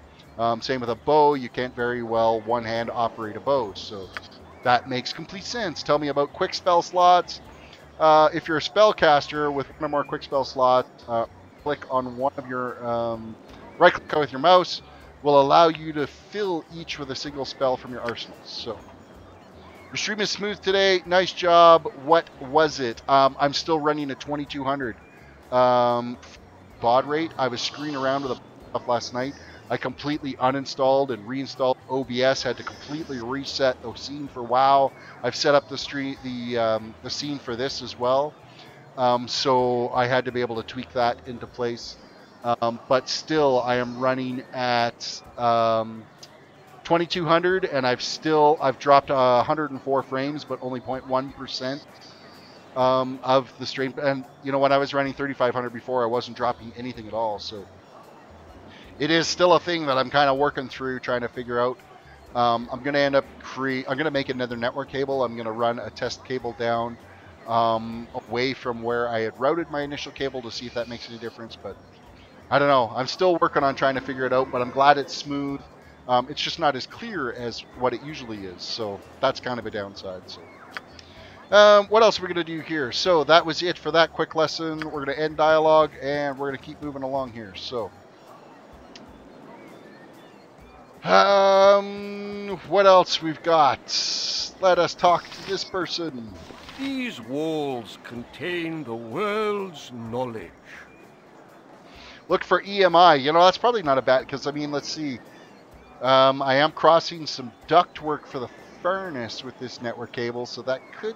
Same with a bow. You can't very well one-hand operate a bow, so that makes complete sense. Tell me about quick spell slots. If you're a spellcaster with 1 or more quick spell slots, click on one of your right-click with your mouse will allow you to fill each with a single spell from your arsenal. So your stream is smooth today. Nice job. What was it? I'm still running at 2200 baud rate. I was screwing around with stuff last night. I completely uninstalled and reinstalled OBS. Had to completely reset the scene for WoW. I've set up the scene for this as well. So I had to be able to tweak that into place. But still, I am running at 2200, and I've dropped 104 frames, but only 0.1% of the stream. And you know, when I was running 3500 before, I wasn't dropping anything at all. So it is still a thing that I'm kind of working through, trying to figure out. I'm going to end up I'm going to make another network cable. I'm going to run a test cable down away from where I had routed my initial cable to see if that makes any difference, but I don't know. I'm still working on trying to figure it out, but I'm glad it's smooth. It's just not as clear as what it usually is, so that's kind of a downside. So, what else are we going to do here? So that was it for that quick lesson. We're going to end dialogue, and we're going to keep moving along here. So, what else we've got? Let us talk to this person. These walls contain the world's knowledge. Look for EMI. You know, that's probably not a bad, because, I mean, let's see. I am crossing some ductwork for the furnace with this network cable, so that could,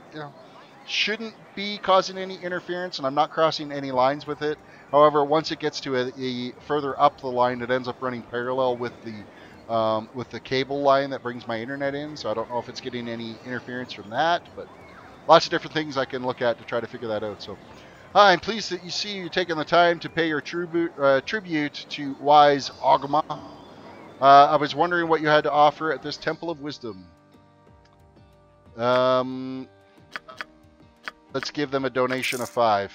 shouldn't be causing any interference, and I'm not crossing any lines with it. However, once it gets to a further up the line, it ends up running parallel with the cable line that brings my internet in, so I don't know if it's getting any interference from that, but lots of different things I can look at to try to figure that out. So, hi, I'm pleased that you've taken the time to pay your tribute to wise Ogma. I was wondering what you had to offer at this Temple of Wisdom. Let's give them a donation of 5.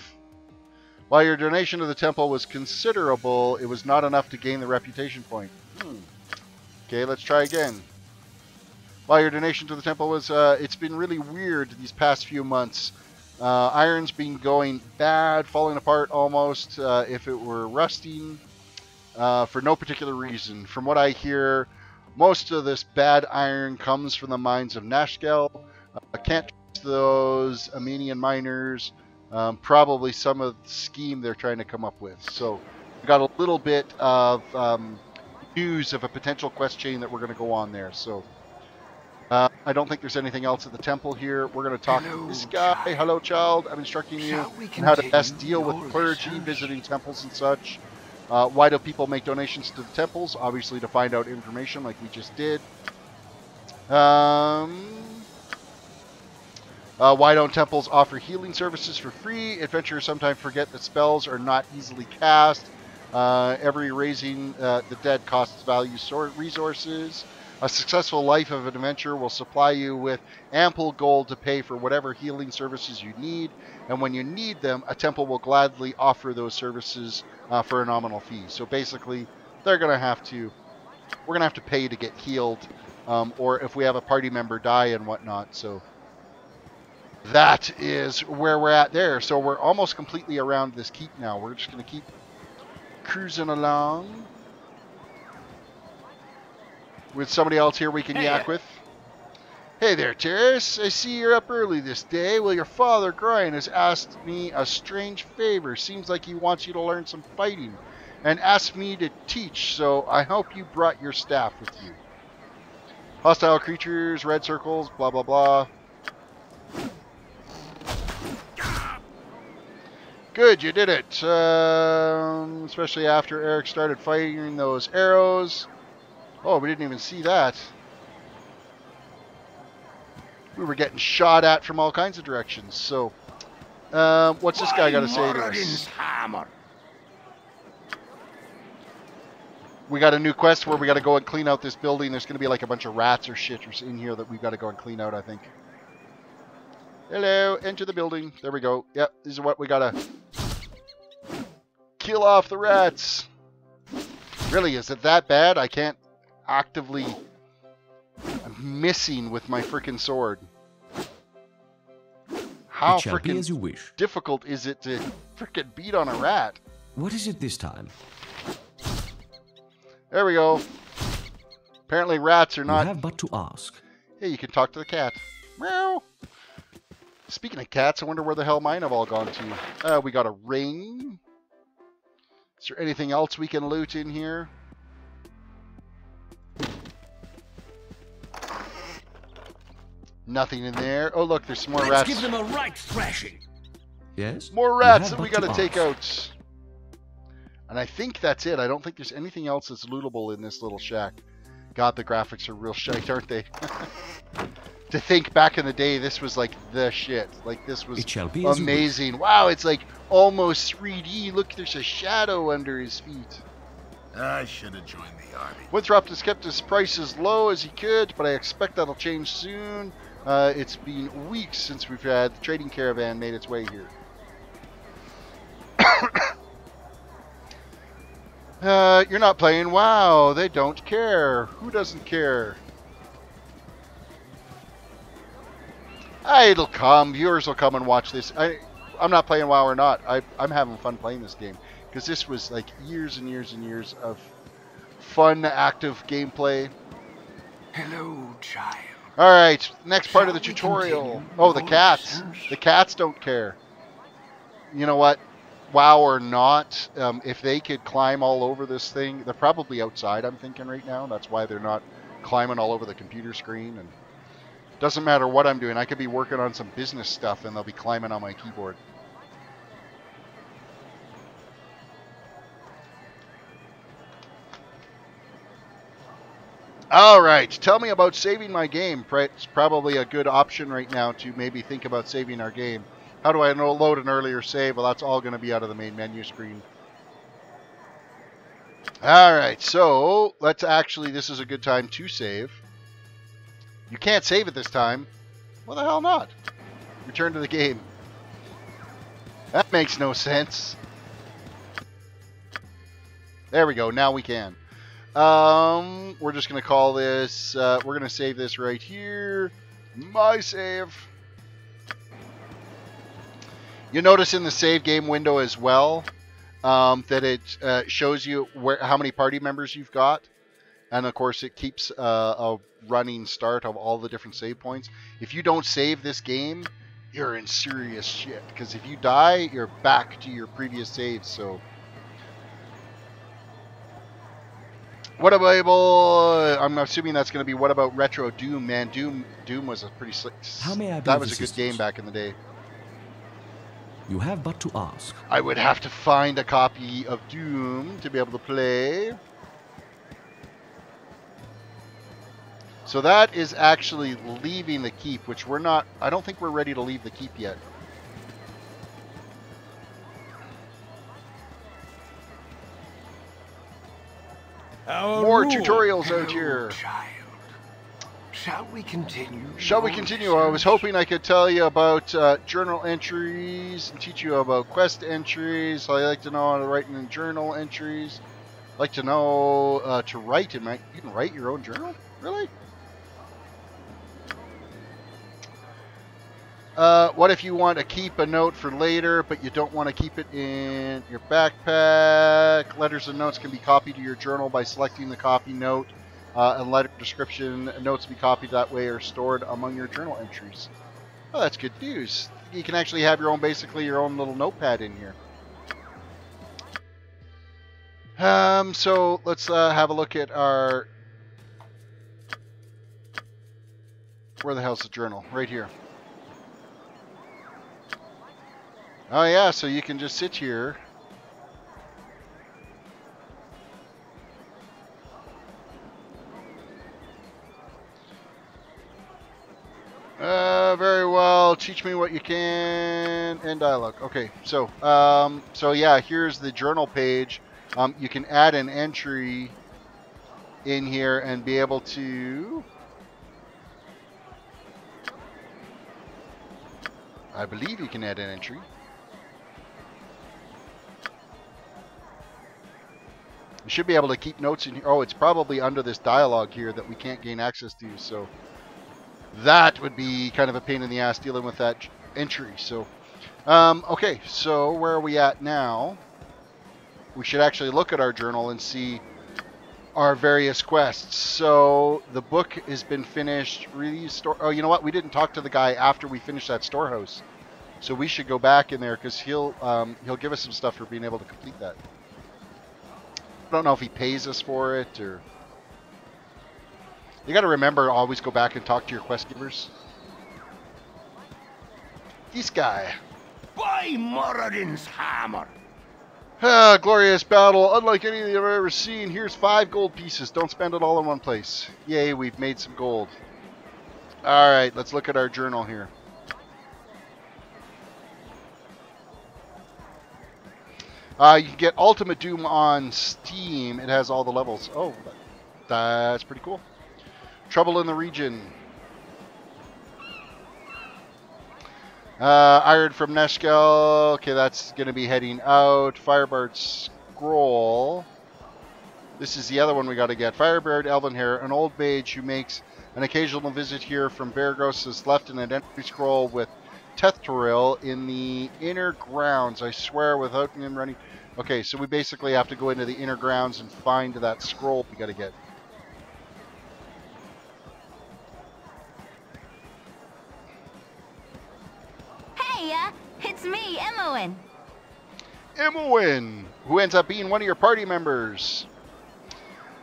While your donation to the temple was considerable, it was not enough to gain the reputation point. Okay, let's try again. While your donation to the temple was, it's been really weird these past few months. Iron's been going bad, falling apart almost, if it were rusting, for no particular reason. From what I hear, most of this bad iron comes from the mines of Nashkel. I can't trust those Armenian miners. Probably some of the scheme they're trying to come up with. So we got a little bit of news of a potential quest chain that we're going to go on there. So I don't think there's anything else at the temple here. We're going to talk to this guy. Child. Hello, child. I'm instructing you on how to best deal with clergy visiting temples and such. Why do people make donations to the temples? Obviously to find out information like we just did. Why don't temples offer healing services for free? Adventurers sometimes forget that spells are not easily cast. Every raising the dead costs valuable resources. A successful life of an adventurer will supply you with ample gold to pay for whatever healing services you need. And when you need them, a temple will gladly offer those services for a nominal fee. So basically, we're going to have to pay to get healed, or if we have a party member die and whatnot. So that is where we're at there. So we're almost completely around this keep now. We're just going to keep cruising along with somebody else here we can yak with. Hey there, Terris. I see you're up early this day. Well, your father, Grian, has asked me a strange favor. Seems like he wants you to learn some fighting and asked me to teach, so I hope you brought your staff with you. Hostile creatures, red circles, blah, blah, blah. Good, you did it. Especially after Eric started firing those arrows. Oh, we didn't even see that. We were getting shot at from all kinds of directions. So, what's this guy got to say to us? We got a new quest where we got to go and clean out this building. There's going to be like a bunch of rats or shit in here that we've got to go and clean out, I think. Hello, enter the building. There we go. Yep, this is what we got to kill off the rats. Really, is it that bad? I can't actively... I'm missing with my freaking sword. How freaking difficult is it to freaking beat on a rat? What is it this time? There we go. Apparently rats are not... You have but to ask. Hey, you can talk to the cat. Meow. Speaking of cats, I wonder where the hell mine have all gone to. We got a ring. Is there anything else we can loot in here? Nothing in there. Oh, look, there's some more rats. Let's give them a right thrashing. Yes? More rats that we got to take out. And I think that's it. I don't think there's anything else that's lootable in this little shack. God, the graphics are real shite, aren't they? To think back in the day, this was like the shit. Like, this was amazing. Wow, it's like almost 3D. Look, there's a shadow under his feet. I should have joined the army. Winthrop has kept his price as low as he could, but I expect that'll change soon. It's been weeks since we've had the trading caravan made its way here. You're not playing WoW. They don't care. Who doesn't care? It'll come. Viewers will come and watch this. I'm not playing WoW or not. I'm having fun playing this game. Because this was like years and years and years of fun, active gameplay. Hello, child. Alright, next part of the tutorial. Oh, the cats. The cats don't care. You know what? WoW or not, if they could climb all over this thing, they're probably outside, I'm thinking right now. That's why they're not climbing all over the computer screen. And doesn't matter what I'm doing. I could be working on some business stuff and they'll be climbing on my keyboard. Alright, tell me about saving my game. It's probably a good option right now to maybe think about saving our game. How do I load an earlier save? Well, that's all going to be out of the main menu screen. Alright, so let's actually, this is a good time to save. You can't save it this time. Well, the hell not? Return to the game. That makes no sense. There we go. Now we can. We're just going to call this, we're going to save this right here. My save. You notice in the save game window as well that it shows you how many party members you've got. And of course it keeps a running start of all the different save points. If you don't save this game, you're in serious shit. Because if you die, you're back to your previous saves. So what about, I'm assuming that's going to be what about Retro Doom, man. Doom was a pretty slick, that was a good game back in the day. You have but to ask. I would have to find a copy of Doom to be able to play. So that is actually leaving the keep, which we're not, I don't think we're ready to leave the keep yet. More tutorials out here. Child. Shall we continue? Shall we continue? I was hoping I could tell you about journal entries and teach you about quest entries. I like to know how to write in journal entries. I like to know to write in my, you can write your own journal? Really? What if you want to keep a note for later, but you don't want to keep it in your backpack? Letters and notes can be copied to your journal by selecting the copy note, and letter description notes be copied that way or stored among your journal entries. Oh, that's good news. You can actually have your own, basically your own little notepad in here. So let's have a look at our, where the hell's the journal? Right here. Oh yeah, so you can just sit here. Very well. Teach me what you can. End dialogue. Okay, so yeah, here's the journal page. You can add an entry in here and be able to, I believe you can add an entry. You should be able to keep notes in here. Oh, it's probably under this dialogue here that we can't gain access to. So that would be kind of a pain in the ass dealing with that entry. So, okay, so where are we at now? We should actually look at our journal and see our various quests. So the book has been finished. Oh, you know what? We didn't talk to the guy after we finished that storehouse. So we should go back in there because he'll give us some stuff for being able to complete that. I don't know if he pays us for it or... You got to remember, always go back and talk to your quest givers. This guy. By Moradin's hammer. Ah, glorious battle. Unlike any I've ever seen. Here's 5 gold pieces. Don't spend it all in one place. Yay, we've made some gold. Alright, let's look at our journal here. You can get Ultimate Doom on Steam. It has all the levels. Oh, that's pretty cool. Trouble in the Region. Iron from Neshkel. Okay, that's going to be heading out. Firebird Scroll. This is the other one we got to get. Firebird Elvenhair, an old mage who makes an occasional visit here from Beargos, has left an identity scroll with Tethtoril in the inner grounds. I swear, without him running. Okay, so we basically have to go into the inner grounds and find that scroll we got to get. Hey, it's me, Imoen. Imoen, who ends up being one of your party members.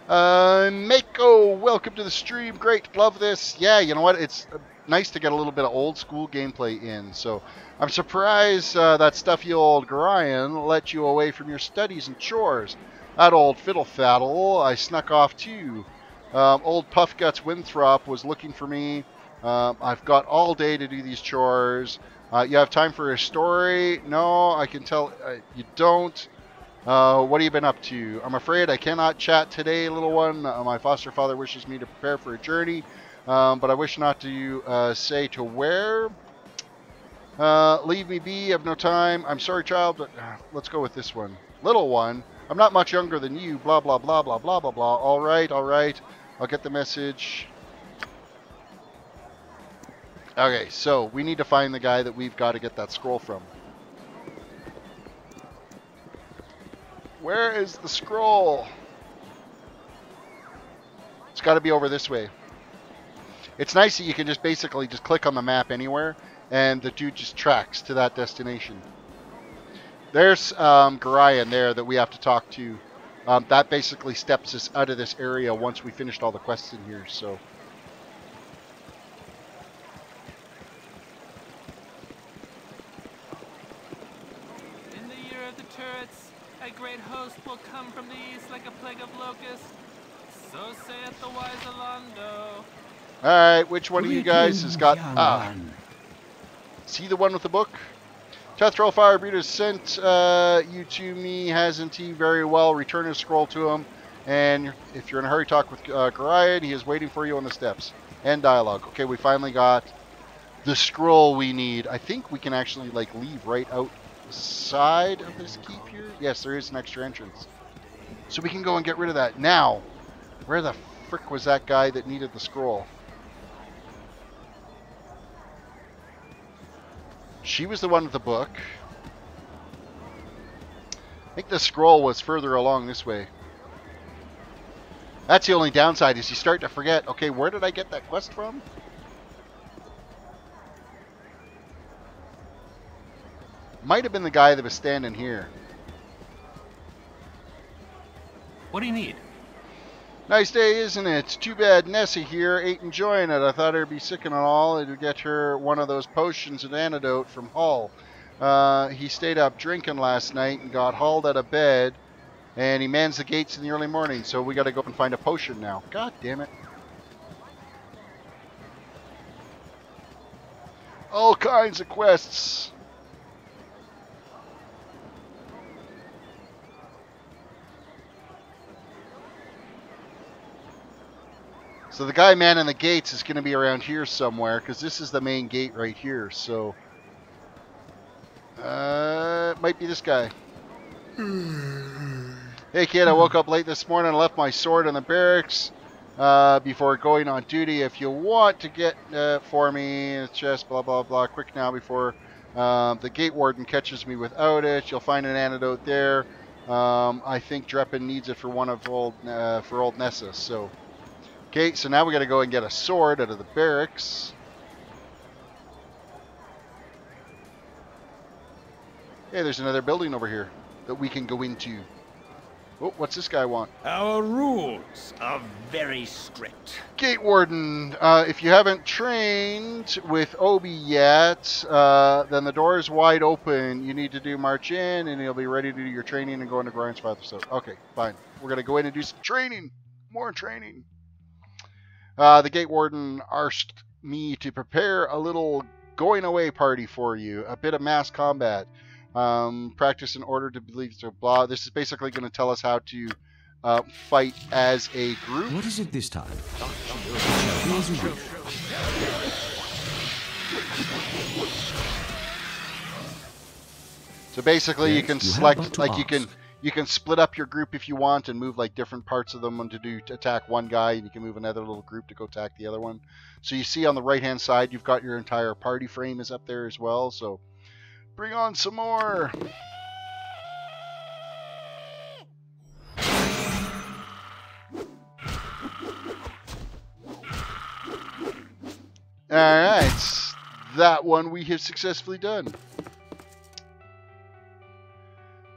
Mako, welcome to the stream. Great, love this. Yeah, you know what? It's nice to get a little bit of old school gameplay in. So I'm surprised that stuffy old Gorion let you away from your studies and chores. That old fiddle faddle, I snuck off too. Old Puff Guts Winthrop was looking for me. I've got all day to do these chores. You have time for a story? No, I can tell you don't. What have you been up to? I'm afraid I cannot chat today, little one. My foster father wishes me to prepare for a journey, but I wish not to say to where. Leave me be, I have no time. I'm sorry, child, but let's go with this one. Little one, I'm not much younger than you, blah, blah, blah, blah, blah, blah, blah. All right, I'll get the message. Okay, so we need to find the guy that we've got to get that scroll from. Where is the scroll? It's got to be over this way. It's nice that you can just basically just click on the map anywhere, and the dude just tracks to that destination. There's Gorion there that we have to talk to. That basically steps us out of this area once we finished all the quests in here, so... In the year of the turrets, a great host will come from the east like a plague of locusts. So saith the wise Alondo. Alright, which one of you guys has got... See the one with the book? Tethral Firebreeder sent you to me, hasn't he? Very well. Return his scroll to him. And if you're in a hurry, talk with Gorion. He is waiting for you on the steps. End dialogue. Okay, we finally got the scroll we need. I think we can actually, like, leave right outside of this keep here. Yes, there is an extra entrance. So we can go and get rid of that. Now, where the frick was that guy that needed the scroll? She was the one with the book. I think the scroll was further along this way. That's the only downside, is you start to forget, okay, where did I get that quest from? Might have been the guy that was standing here. What do you need? Nice day, isn't it? Too bad Nessie here ain't enjoying it. I thought her'd be sick and all. It would get her one of those potions and antidote from Hull. He stayed up drinking last night and got hauled out of bed. And he mans the gates in the early morning, so we got to go and find a potion now. God damn it. All kinds of quests. So the guy manning the gates is going to be around here somewhere, because this is the main gate right here, so... it might be this guy. Hey kid, I woke up late this morning and left my sword in the barracks before going on duty. If you want to get for me, it's just blah blah blah. Quick now before the gate warden catches me without it. You'll find an antidote there. I think Dreppen needs it for one of old Nessa. So, okay, so now we got to go and get a sword out of the barracks. Hey, there's another building over here that we can go into. Oh, what's this guy want? Our rules are very strict. Gate Warden, if you haven't trained with Obi yet, then the door is wide open. You need to do march in, and you'll be ready to do your training and go into Grind's Father. So, okay, fine. We're going to go in and do some training. More training. The Gate Warden asked me to prepare a little going away party for you. A bit of mass combat. Practice in order to believe so blah. This is basically going to tell us how to fight as a group. What is it this time? So basically, you can select, like, you can split up your group if you want and move like different parts of them to attack one guy, and you can move another little group to go attack the other one. So you see on the right hand side, you've got your entire party frame is up there as well. So bring on some more. Alright, that one we have successfully done.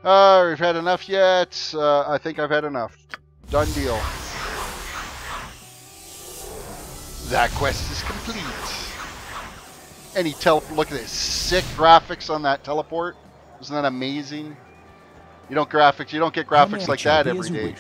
We've had enough yet. I think I've had enough. Done deal. That quest is complete. Any look at this sick graphics on that teleport. Isn't that amazing? You don't get graphics like that every day.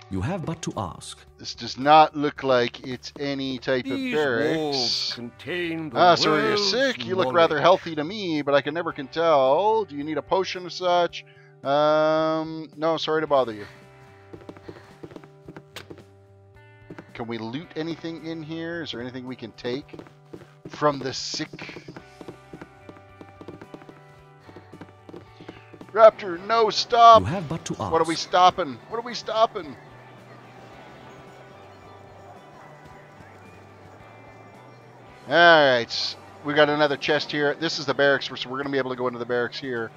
You have but to ask. This does not look like it's any type of barracks. So you're sick? You look rather healthy to me, but I can never tell. Do you need a potion or such? No, sorry to bother you. Can we loot anything in here? Is there anything we can take from the sick? Raptor, no, stop! You have but to ask. What are we stopping? What are we stopping? Alright, we got another chest here. This is the barracks, so we're going to be able to go into the barracks here.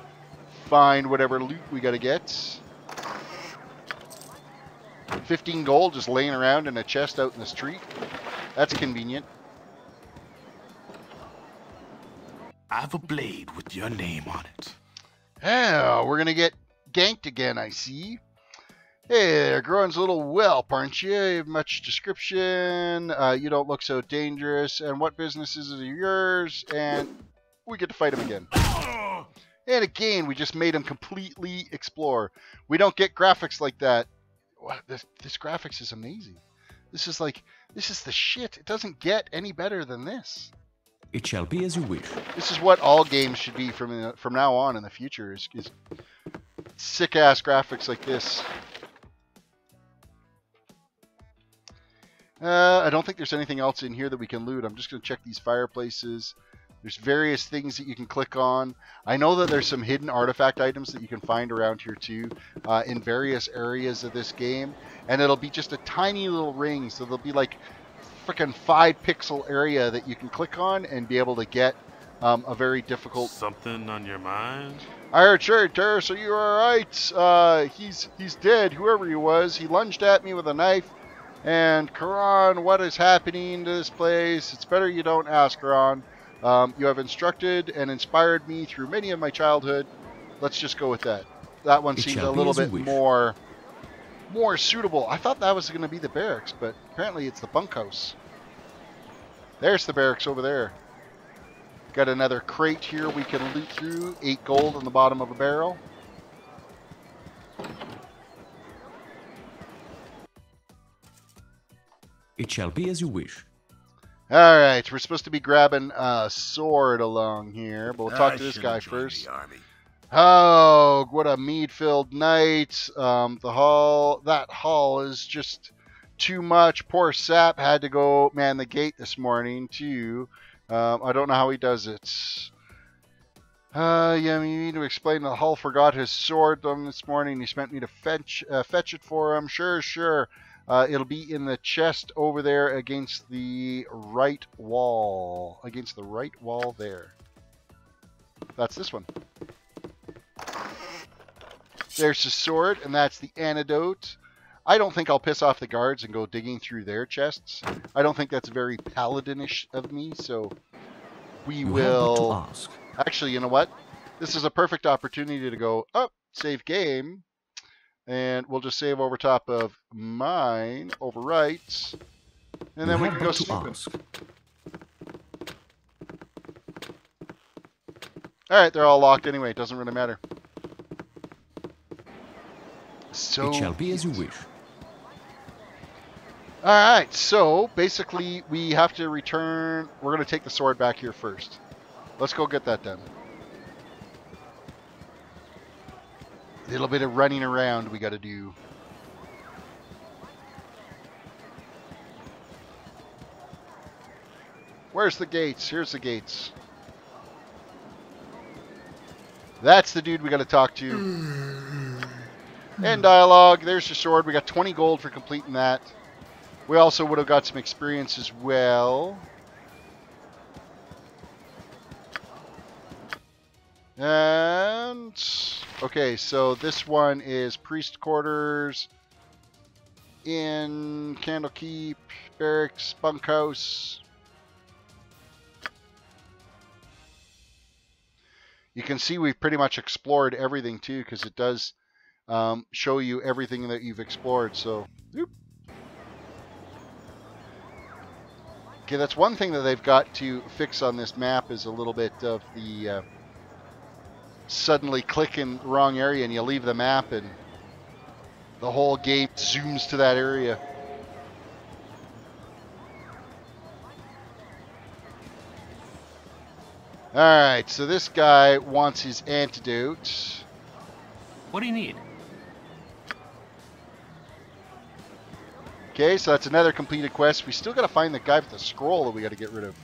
Find whatever loot we got to get. 15 gold just laying around in a chest out in the street. That's convenient. I have a blade with your name on it. Oh, we're going to get ganked again, I see. Hey there, Groan's a little whelp, aren't you? You have much description. You don't look so dangerous. And what businesses are yours? And we get to fight him again. And again, we just made him completely explore. We don't get graphics like that. This graphics is amazing. This is the shit. It doesn't get any better than this. It shall be as you wish. This is what all games should be from now on in the future. Is sick ass graphics like this. I don't think there's anything else in here that we can loot. I'm just going to check these fireplaces. There's various things that you can click on. I know that there's some hidden artifact items that you can find around here too, in various areas of this game. And it'll be just a tiny little ring, so there'll be like freaking 5-pixel area that you can click on and be able to get a very difficult... Something on your mind? Archy, Terris, are you alright? He's dead, whoever he was. He lunged at me with a knife. And Karan, what is happening to this place? It's better you don't ask, Karan. You have instructed and inspired me through many of my childhood. Let's just go with that. That one seems a little bit more suitable. I thought that was going to be the barracks, but apparently it's the bunkhouse. There's the barracks over there. Got another crate here we can loot through. 8 gold on the bottom of a barrel. It shall be as you wish. Alright, we're supposed to be grabbing a sword along here, but we'll talk to this guy first. Oh, what a mead-filled night. That hall is just too much. Poor Sap had to go man the gate this morning, too. I don't know how he does it. Yeah, you need to explain that Hull forgot his sword this morning. He meant me to fetch it for him. Sure. It'll be in the chest over there against the right wall. Against the right wall there. That's this one. There's the sword, and that's the antidote. I don't think I'll piss off the guards and go digging through their chests. I don't think that's very paladinish of me, so we will... Actually, you know what? This is a perfect opportunity to go, save game. And we'll just save over top of mine, overwrite, and then we can go snooping. Alright, they're all locked anyway, it doesn't really matter. So it shall be as you wish. Alright, so basically we have to return. We're going to take the sword back here first. Let's go get that done. A little bit of running around we got to do. Where's the gates? Here's the gates. That's the dude we got to talk to. End dialogue. There's your sword. We got 20 gold for completing that. We also would have got some experience as well. And okay, so this one is priest quarters in Candlekeep, barracks, bunkhouse. You can see we've pretty much explored everything too, because it does show you everything that you've explored. So, okay, that's one thing that they've got to fix on this map is a little bit of the suddenly click in the wrong area and you leave the map and the whole game zooms to that area. Alright, so this guy wants his antidote. What do you need? Okay, so that's another completed quest. We still got to find the guy with the scroll that we got to get rid of.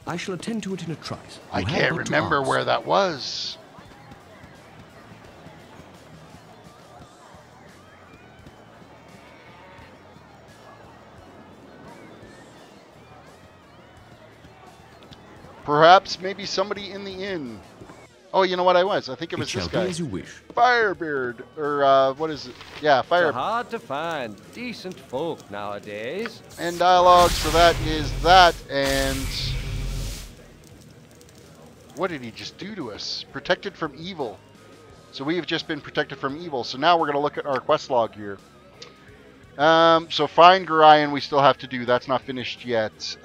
I shall attend to it in a trice. I can't remember where that was. Perhaps maybe somebody in the inn. Oh, you know what I was? I think it was this guy. As you wish. Firebeard, or what is it? Yeah, Firebeard. Hard to find decent folk nowadays. And dialogue, so that is that, and what did he just do to us? Protected from evil. So we have just been protected from evil. So now we're going to look at our quest log here. So find Gorion we still have to do. That's not finished yet.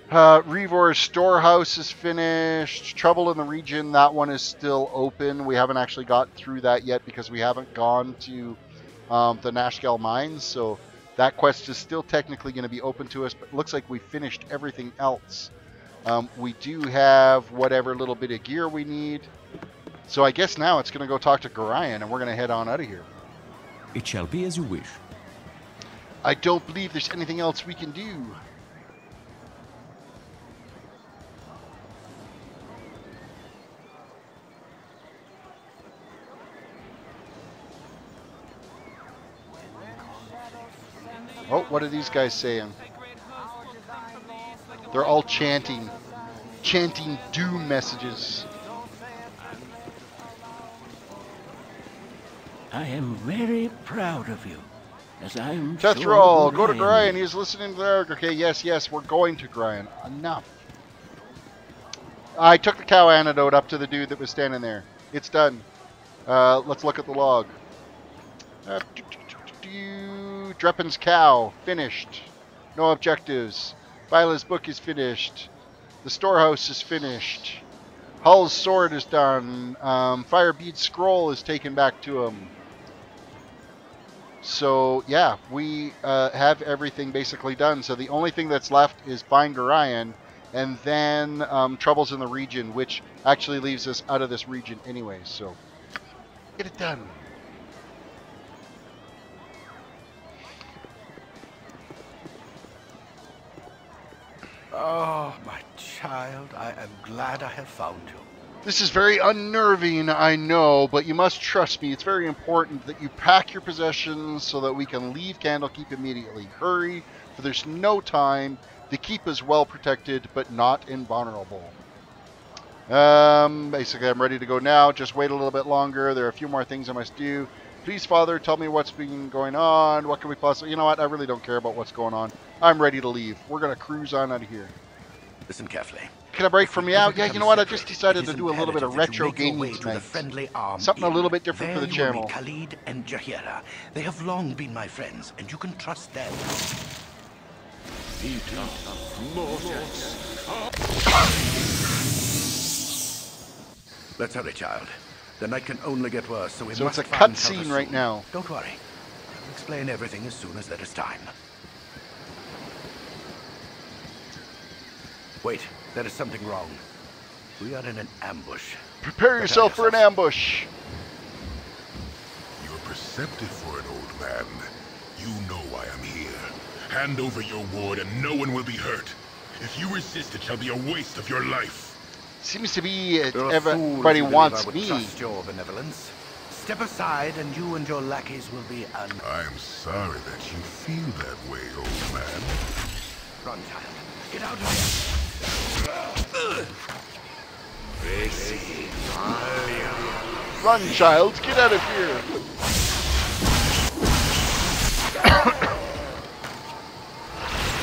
Revor's storehouse is finished. Trouble in the region, that one is still open. We haven't actually got through that yet because we haven't gone to the Nashkel mines. So that quest is still technically going to be open to us, but it looks like we finished everything else. We do have whatever little bit of gear we need. So I guess now it's going to go talk to Gorion and we're going to head on out of here. It shall be as you wish. I don't believe there's anything else we can do. Oh, what are these guys saying? They're all chanting doom messages. I am very proud of you, as I am Tethrall, sure go to Gorion. He's listening to the... Okay, yes, we're going to Gorion. Enough. I took the cow antidote up to the dude that was standing there. It's done. Let's look at the log. Drepin's cow, finished. No objectives. Vila's book is finished. The storehouse is finished. Hull's sword is done. Firebeard's scroll is taken back to him. So, yeah, we have everything basically done. So the only thing that's left is find Gorion, and then Troubles in the region, which actually leaves us out of this region anyway. So, get it done. Oh, my child, I am glad I have found you. This is very unnerving, I know, but you must trust me. It's very important that you pack your possessions so that we can leave Candlekeep immediately. Hurry, for there's no time. The keep is well protected, but not invulnerable. Basically, I'm ready to go now. Just wait a little bit longer. There are a few more things I must do. Please, Father, tell me what's been going on. What can we possibly... You know what? I really don't care about what's going on. I'm ready to leave. We're going to cruise on out of here. Listen carefully. Can I break from me out? Yeah, you know what? I just decided to do a little bit of retro gaming tonight. Something a little bit different for the channel. Khalid and Jahira. They have long been my friends, and you can trust them. Let's hurry, child. The night can only get worse, so we must it's a find cutscene right now. Don't worry. I'll explain everything as soon as there is time. Wait, there is something wrong. We are in an ambush. Prepare yourself for an ambush. You're perceptive for an old man. You know why I'm here. Hand over your ward and no one will be hurt. If you resist, it shall be a waste of your life. Seems to be everybody wants me. Trust your benevolence. Step aside and you and your lackeys will be I'm sorry that you feel that way, old man. Run, child. Get out of here. Run, child. Get out of here.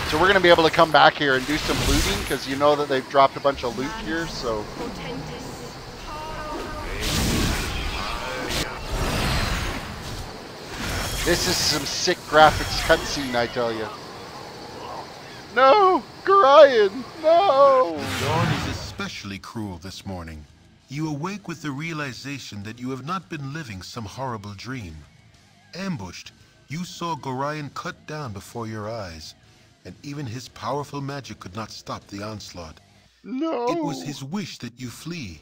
So we're going to be able to come back here and do some looting, because you know that they've dropped a bunch of loot here, so... This is some sick graphics cutscene, I tell you. No! Gorion! No! Dawn is especially cruel this morning. You awake with the realization that you have not been living some horrible dream. Ambushed, you saw Gorion cut down before your eyes, and even his powerful magic could not stop the onslaught. No! It was his wish that you flee,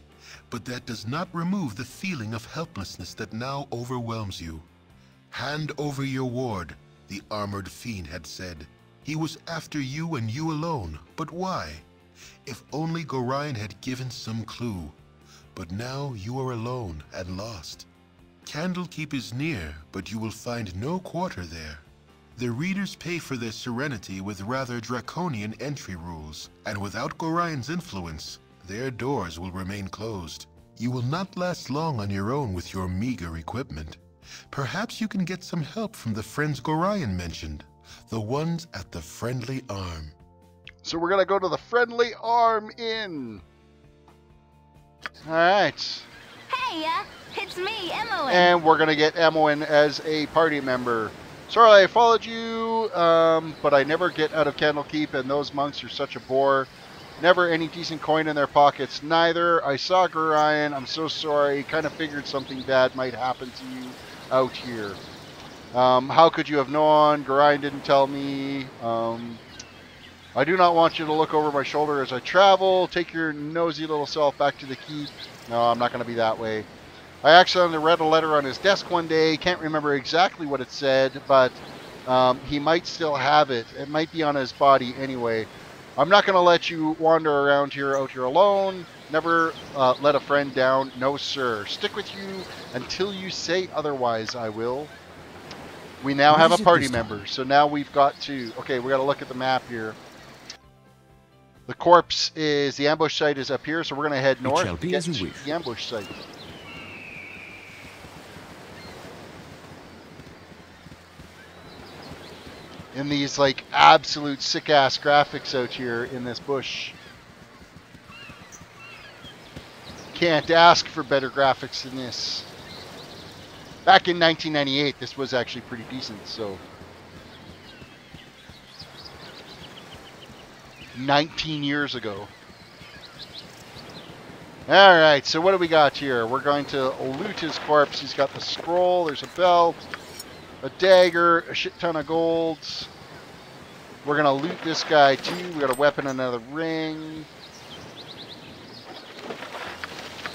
but that does not remove the feeling of helplessness that now overwhelms you. Hand over your ward, the armored fiend had said. He was after you and you alone, but why? If only Gorion had given some clue. But now you are alone and lost. Candlekeep is near, but you will find no quarter there. The readers pay for their serenity with rather draconian entry rules, and without Gorion's influence, their doors will remain closed. You will not last long on your own with your meager equipment. Perhaps you can get some help from the friends Gorion mentioned, the ones at the Friendly Arm. So we're going to go to the Friendly Arm Inn. All right. Hey, it's me, Emmoen. And we're going to get Emmoen as a party member. Sorry I followed you, but I never get out of Candlekeep, and those monks are such a bore. Never any decent coin in their pockets, neither. I saw Gorion. I'm so sorry. Kind of figured something bad might happen to you out here. How could you have known? Gorion didn't tell me. I do not want you to look over my shoulder as I travel. Take your nosy little self back to the keep. No, I'm not going to be that way. I accidentally read a letter on his desk one day. Can't remember exactly what it said, but he might still have it. It might be on his body anyway. I'm not going to let you wander around here out here alone. Never let a friend down. No, sir. Stick with you until you say otherwise, I will. We now have a party member. So now we've got to... Okay, we got to look at the map here. The corpse is... The ambush site is up here, so we're going to head north to get to the ambush site. In these, like, absolute sick-ass graphics out here in this bush. Can't ask for better graphics than this. Back in 1998, this was actually pretty decent, so... 19 years ago. Alright, so what do we got here? We're going to loot his corpse. He's got the scroll, there's a belt, a dagger, a shit ton of golds. We're going to loot this guy too. We got a weapon, another ring.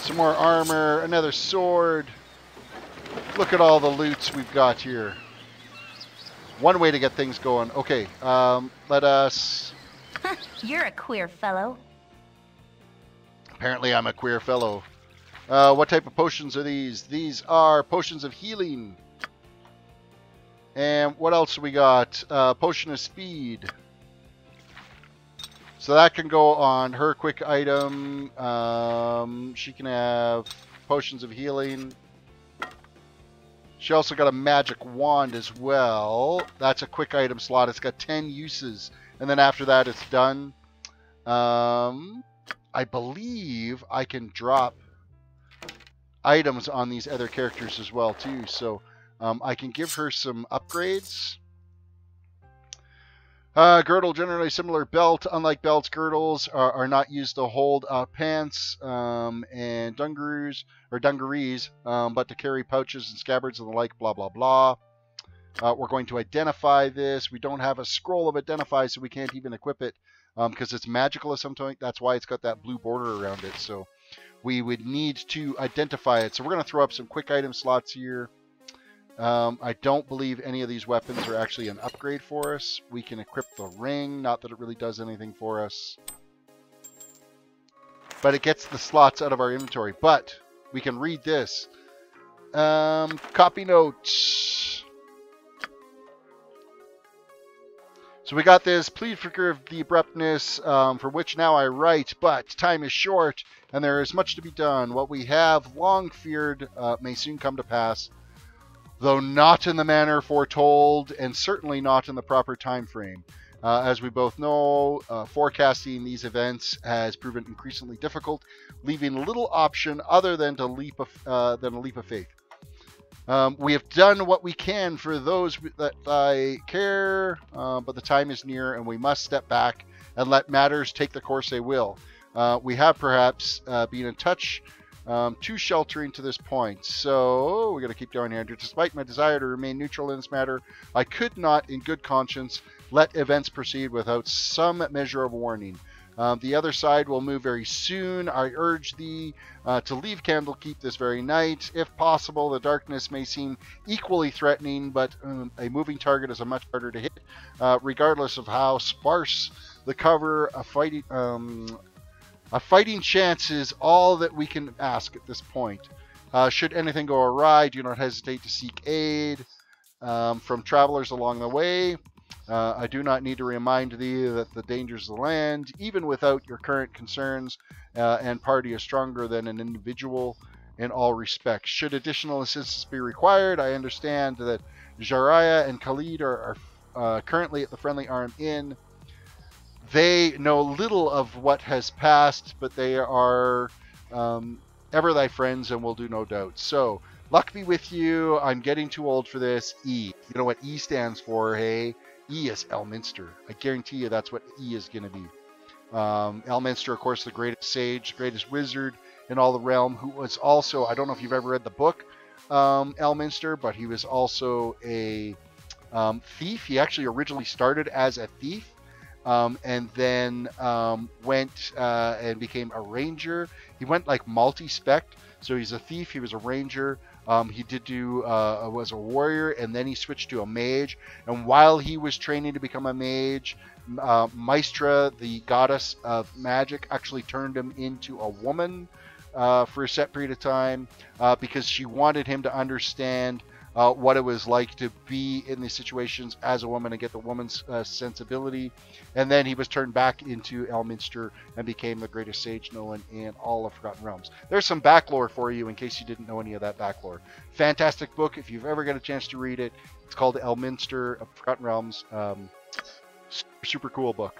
Some more armor, another sword. Look at all the loots we've got here. One way to get things going. Okay, let us... You're a queer fellow. Apparently I'm a queer fellow. What type of potions are these? These are potions of healing. And what else do we got? Potion of speed. So that can go on her quick item. She can have potions of healing. She also got a magic wand as well. That's a quick item slot. It's got 10 uses. And then after that, it's done. I believe I can drop items on these other characters as well, too. So I can give her some upgrades. Girdle, generally similar belt. Unlike belts, girdles are not used to hold pants and dungarees, but to carry pouches and scabbards and the like, blah, blah, blah. We're going to identify this. We don't have a scroll of identify, so we can't even equip it because it's magical or something. That's why it's got that blue border around it. So we would need to identify it. So we're going to throw up some quick item slots here. I don't believe any of these weapons are actually an upgrade for us. We can equip the ring. Not that it really does anything for us. But it gets the slots out of our inventory. But we can read this. Copy notes. So we got this. Please forgive the abruptness for which now I write, but time is short and there is much to be done. What we have long feared may soon come to pass, though not in the manner foretold and certainly not in the proper time frame. As we both know, forecasting these events has proven increasingly difficult, leaving little option other than a leap of faith. We have done what we can for those that I care, but the time is near and we must step back and let matters take the course they will. We have perhaps been in touch too sheltering to this point, so we're going to keep going here. Despite my desire to remain neutral in this matter, I could not in good conscience let events proceed without some measure of warning. The other side will move very soon. I urge thee to leave Candlekeep this very night. If possible, the darkness may seem equally threatening, but a moving target is a much harder to hit. Regardless of how sparse the cover, a fighting chance is all that we can ask at this point. Should anything go awry, do not hesitate to seek aid from travelers along the way. I do not need to remind thee that the dangers of the land, even without your current concerns and party, is stronger than an individual in all respects. Should additional assistance be required, I understand that Jaraya and Khalid are currently at the Friendly Arm Inn. They know little of what has passed, but they are ever thy friends and will do no doubt. So, luck be with you. I'm getting too old for this. E. You know what E stands for, hey? E is Elminster. I guarantee you that's what E is going to be. Elminster, of course, the greatest sage, greatest wizard in all the realm, who was also, I don't know if you've ever read the book Elminster, but he was also a thief. He actually originally started as a thief and then went and became a ranger. He went like multi-spec, so he's a thief, he was a ranger. He did do was a warrior, and then he switched to a mage. And while he was training to become a mage, Maestra, the goddess of magic, actually turned him into a woman for a set period of time because she wanted him to understand what it was like to be in these situations as a woman and get the woman's sensibility. And then he was turned back into Elminster and became the greatest sage known in all of Forgotten Realms. There's some backlore for you in case you didn't know any of that backlore. Fantastic book. If you've ever got a chance to read it, it's called Elminster of Forgotten Realms. Super cool book.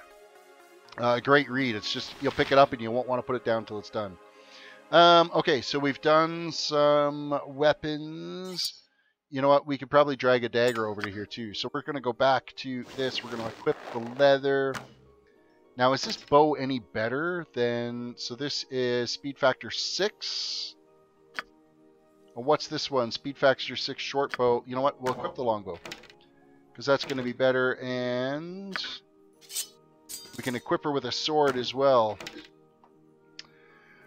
Great read. It's just, you'll pick it up and you won't want to put it down until it's done. Okay, so we've done some weapons. You know what? We could probably drag a dagger over to here too. So we're going to go back to this. We're going to equip the leather. Now, is this bow any better than... So this is speed factor 6. Well, what's this one? Speed factor 6 short bow. You know what? We'll equip the longbow, because that's going to be better. And we can equip her with a sword as well.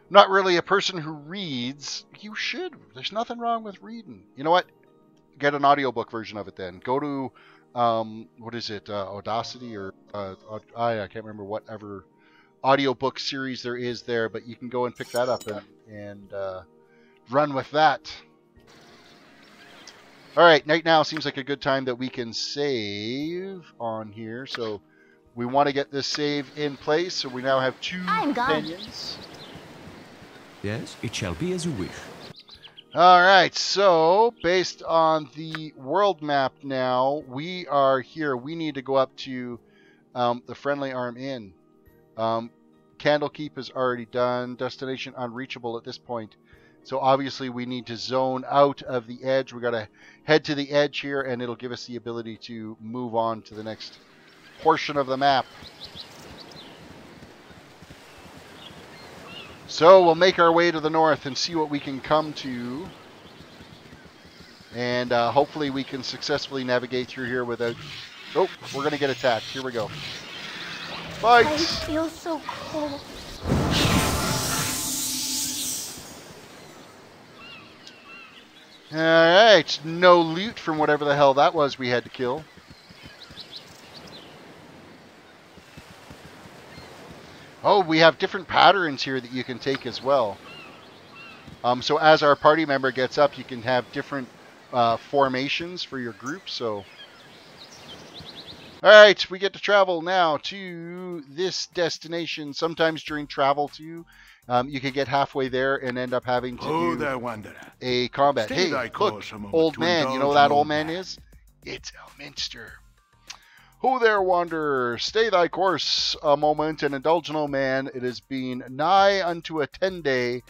Not really a person who reads. You should. There's nothing wrong with reading. You know what? Get an audiobook version of it then. Go to, what is it, Audacity or, I can't remember whatever audiobook series there is there, but you can go and pick that up and run with that. Alright, right now seems like a good time that we can save on here. So we want to get this save in place, so we now have 2 companions. Yes, it shall be as you wish. Alright, so based on the world map now, we are here. We need to go up to the Friendly Arm Inn. Candlekeep is already done. Destination unreachable at this point. So obviously we need to zone out of the edge. We got to head to the edge here, and it'll give us the ability to move on to the next portion of the map. So we'll make our way to the north and see what we can come to. And hopefully we can successfully navigate through here without... Oh, we're going to get attacked. Here we go. Fight! I feel so cold. Alright, no loot from whatever the hell that was we had to kill. Oh, we have different patterns here that you can take as well. So as our party member gets up, you can have different formations for your group. So, all right, we get to travel now to this destination. Sometimes during travel too, you can get halfway there and end up having to do a combat. Hey, look, old man. You know what that old man is? It's Elminster. Ho there, wanderer, stay thy course a moment and indulge no man. It has been nigh unto a 10-day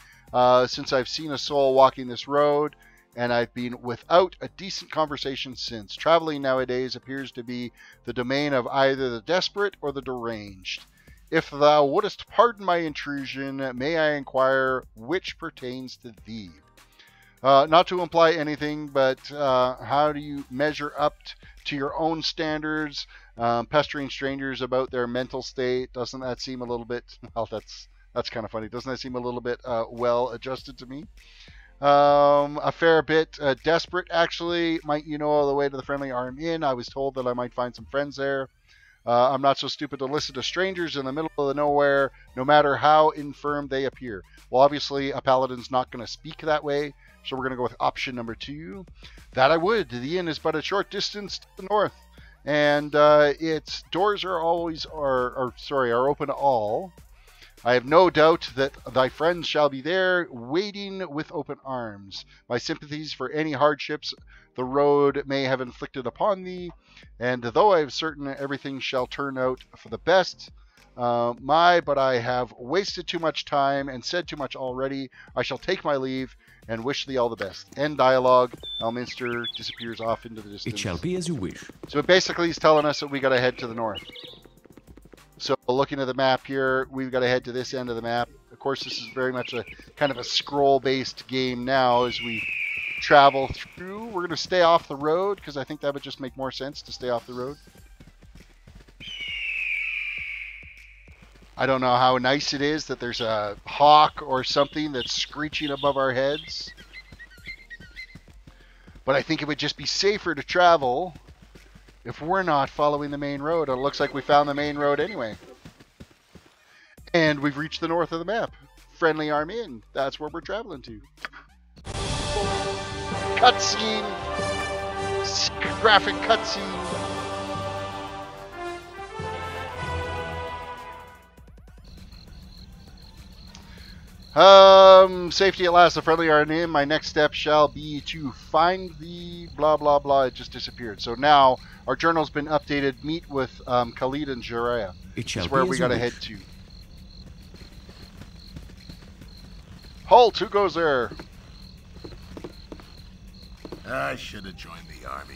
since I've seen a soul walking this road, and I've been without a decent conversation since. Traveling nowadays appears to be the domain of either the desperate or the deranged. If thou wouldest pardon my intrusion, may I inquire which pertains to thee? Not to imply anything, but how do you measure up to your own standards, pestering strangers about their mental state. Doesn't that seem a little bit, well, that's kind of funny. Doesn't that seem a little bit well adjusted to me? A fair bit desperate, actually. Might you know the way to the Friendly Arm Inn? I was told that I might find some friends there. I'm not so stupid to listen to strangers in the middle of the nowhere, no matter how infirm they appear. Well, obviously, a paladin's not going to speak that way, so we're going to go with option number 2. That I would. The inn is but a short distance to the north, and its doors are are open to all. I have no doubt that thy friends shall be there, waiting with open arms. My sympathies for any hardships the road may have inflicted upon thee, and though I am certain everything shall turn out for the best, but I have wasted too much time and said too much already. I shall take my leave and wish thee all the best. End dialogue. Elminster disappears off into the distance. It shall be as you wish. So basically he's telling us that we got to head to the north. So looking at the map here, we've got to head to this end of the map. Of course, this is very much a kind of a scroll-based game now as we travel through. We're going to stay off the road because I think that would just make more sense to stay off the road. I don't know how nice it is that there's a hawk or something that's screeching above our heads. But I think it would just be safer to travel if we're not following the main road. It looks like we found the main road anyway. And we've reached the north of the map. Friendly Arm Inn. That's where we're traveling to. Cutscene. Graphic cutscene. Safety at last, the Friendly Arm Inn. My next step shall be to find the blah blah blah. It just disappeared. So now our journal's been updated. Meet with Khalid and Jiraiya. That's where we gotta head to. Halt! Who goes there? I should have joined the army.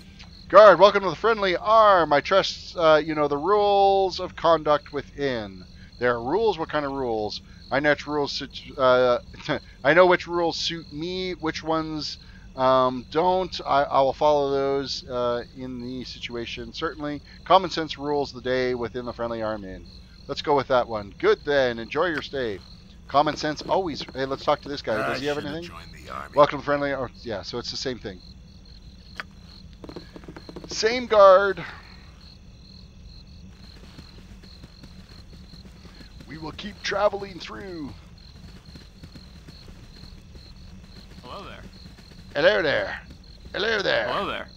Guard, welcome to the Friendly Arm. I trust you know the rules of conduct within. There are rules. What kind of rules? I know which rules suit, I know which rules suit me, which ones don't. I will follow those in the situation. Certainly, common sense rules the day within the Friendly Arm Inn. Let's go with that one. Good then. Enjoy your stay. Common sense always. Hey, let's talk to this guy. Does he have anything? Welcome to the Friendly Arm. Yeah, so it's the same thing. Same guard. We will keep traveling through. Hello there. Hello there. Hello there. Hello there.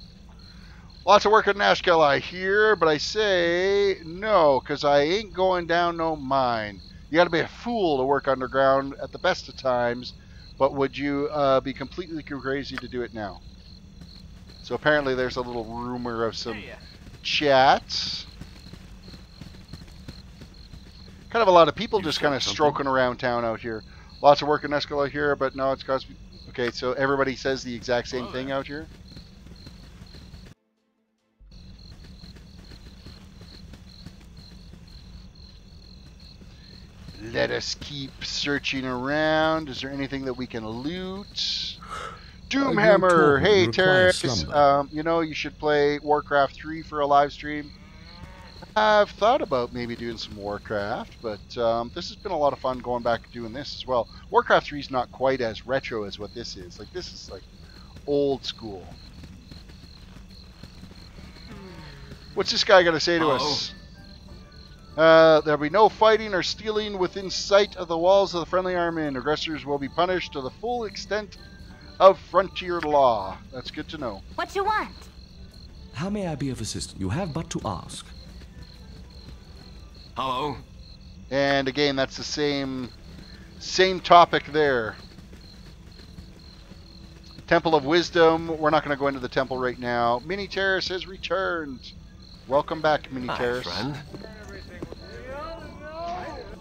Lots of work at Nashkel, I hear, but I say no, because I ain't going down no mine. You got to be a fool to work underground at the best of times, but would you be completely crazy to do it now? So apparently there's a little rumor of some chats. Kind of a lot of people just kind of stroking around town out here. Lots of work in Nashkel here, but no, it's caused. Okay, so everybody says the exact same thing out here. Let us keep searching around. Is there anything that we can loot? Doomhammer! Hey, Terris. You know, you should play Warcraft 3 for a live stream. I've thought about maybe doing some Warcraft, but this has been a lot of fun going back and doing this as well. Warcraft 3 is not quite as retro as what this is. Like, this is like old school. What's this guy got to say to us? There'll be no fighting or stealing within sight of the walls of the Friendly Arm Inn. Aggressors will be punished to the full extent of frontier law. That's good to know. What you want? How may I be of assistance? You have but to ask. Hello. And again, that's the same topic there. Temple of Wisdom. We're not going to go into the temple right now. Mini Terrace has returned. Welcome back, Mini Terrace. Friend.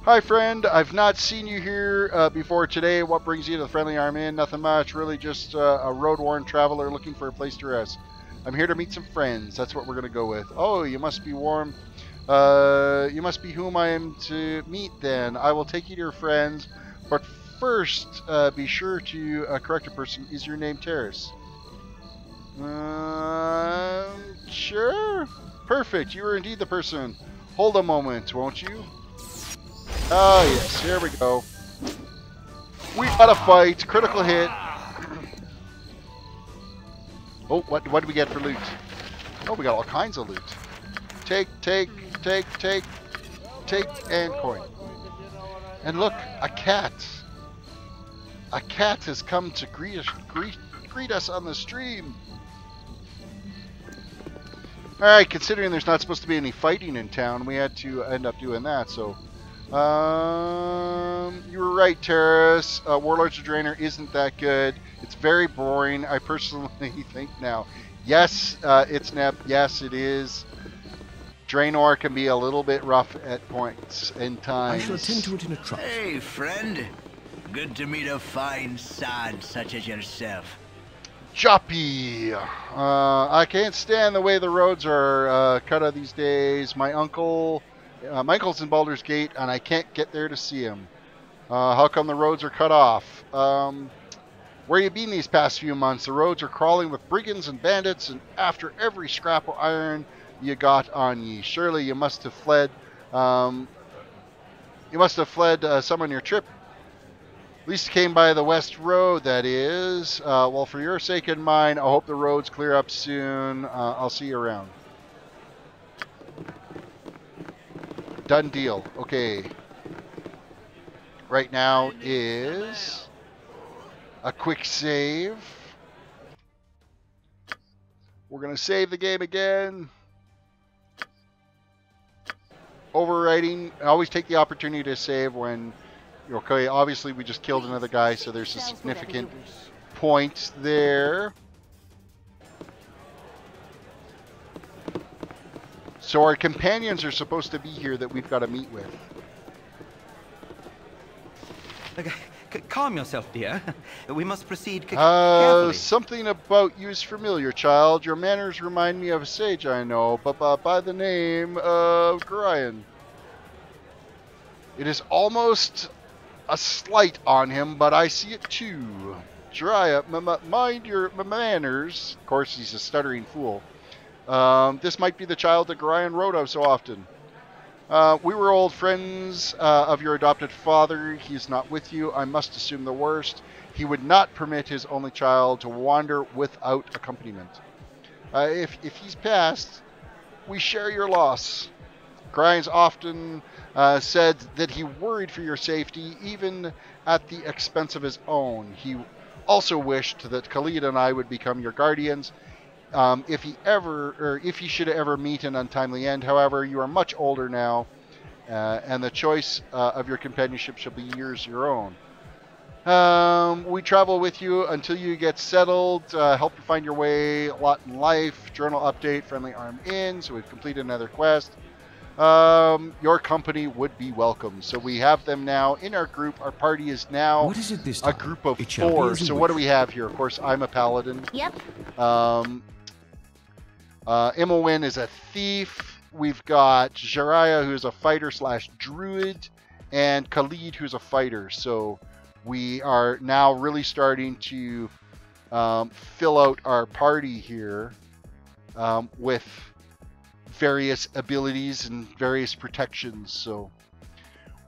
Hi, friend. I've not seen you here before today. What brings you to the Friendly Arm Inn? Nothing much. Really just a road-worn traveler looking for a place to rest. I'm here to meet some friends. That's what we're going to go with. Oh, you must be warm. You must be whom I am to meet then. I will take you to your friends. But first, be sure to correct a person. Is your name Terrace? Sure. Perfect. You are indeed the person. Hold a moment, won't you? Oh, yes. Here we go. We got a fight. Critical hit. Oh, what did we get for loot? Oh, we got all kinds of loot. Take, and coin. And look, a cat. A cat has come to greet us on the stream. Alright, considering there's not supposed to be any fighting in town, we had to end up doing that, so... you were right, Terris. Warlords of Draenor isn't that good. It's very boring, I personally think now. Yes, it's Nep. Yes, it is. Draenor can be a little bit rough at points and times. I shall attend to it in a trice. Hey, friend. Good to meet a fine sod such as yourself. Choppy. I can't stand the way the roads are cut out these days. My uncle's in Baldur's Gate, and I can't get there to see him. How come the roads are cut off? Where you been these past few months? The roads are crawling with brigands and bandits, and after every scrap of iron you got on ye. Surely you must have fled. Some on your trip. At least came by the west road, that is. Well, for your sake and mine, I hope the roads clear up soon. I'll see you around. Done deal. Okay. Right now is a quick save. We're going to save the game again. Overwriting. I always take the opportunity to save when... Okay, obviously we just killed another guy, so there's a significant point there. So our companions are supposed to be here that we've got to meet with. Okay, calm yourself, dear. We must proceed carefully. Something about you is familiar, child. Your manners remind me of a sage I know, but by the name of Gorion. It is almost a slight on him, but I see it too. Jiraiya, mind your manners. Of course, he's a stuttering fool. This might be the child that Gorion wrote of so often. We were old friends of your adopted father. He is not with you. I must assume the worst. He would not permit his only child to wander without accompaniment. If he's passed, we share your loss. Gorion's often said that he worried for your safety, even at the expense of his own. He also wished that Khalid and I would become your guardians. If he should ever meet an untimely end. However, you are much older now, and the choice of your companionship shall be yours, your own. We travel with you until you get settled, help you find your way, a lot in life, journal update, friendly arm in, so we've completed another quest. Your company would be welcome. So we have them now in our group. Our party is now a group of 4. So what do we have here? Of course, I'm a paladin. Yep. Imowin is a thief. We've got Jiraiya, who's a fighter/druid, and Khalid, who's a fighter. So we are now really starting to fill out our party here with various abilities and various protections. So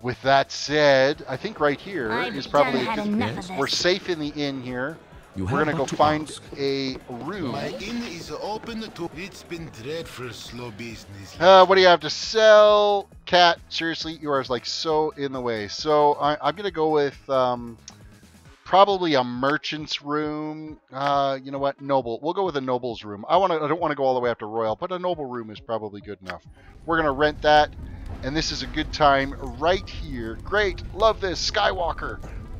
with that said, I think right here is probably we're safe in the inn here. We're gonna go find a room. My inn is open to... It's been dreadful slow business. What do you have to sell? Cat, seriously, you are like so in the way. So I'm gonna go with probably a merchant's room. You know what? Noble. We'll go with a noble's room. I don't want to go all the way up to royal, but a noble room is probably good enough. We're gonna rent that, and this is a good time right here. Great, love this. Skywalker,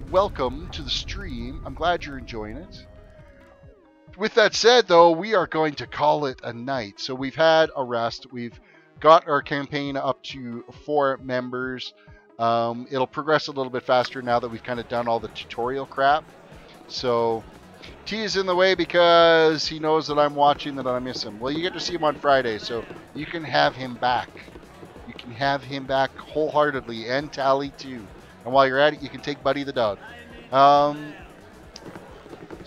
welcome to the stream. I'm glad you're enjoying it. With that said, though, we are going to call it a night. So we've had a rest. We've got our campaign up to 4 members. It'll progress a little bit faster now that we've kind of done all the tutorial crap. So T is in the way because he knows that I'm watching, that I miss him. Well, you get to see him on Friday, so you can have him back. You can have him back wholeheartedly, and Tally too. And while you're at it, you can take Buddy the dog.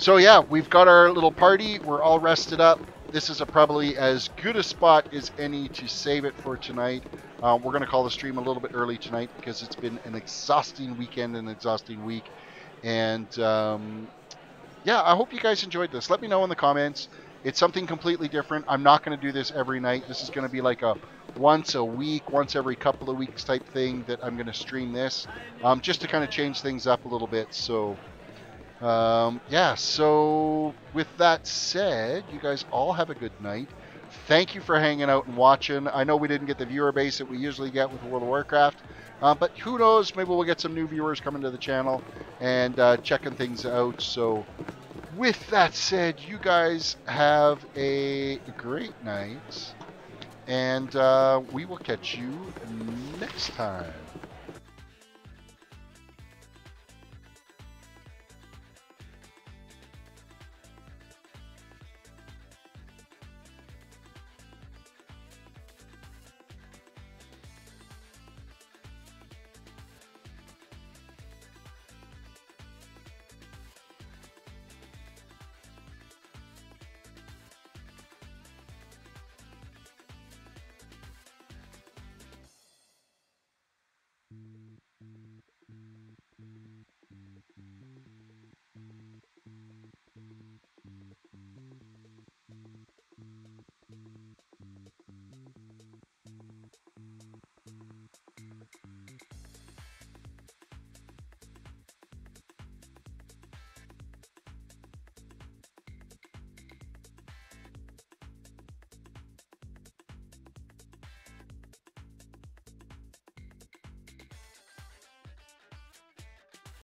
So yeah, we've got our little party. We're all rested up. This is probably as good a spot as any to save it for tonight. We're going to call the stream a little bit early tonight because it's been an exhausting weekend and an exhausting week. And yeah, I hope you guys enjoyed this. Let me know in the comments. It's something completely different. I'm not going to do this every night. This is going to be like a once a week, once every couple of weeks type thing that I'm going to stream this, just to kind of change things up a little bit. So yeah, so with that said, you guys all have a good night. Thank you for hanging out and watching. I know we didn't get the viewer base that we usually get with World of Warcraft, but who knows, maybe we'll get some new viewers coming to the channel and checking things out. So with that said, you guys have a great night, and we will catch you next time.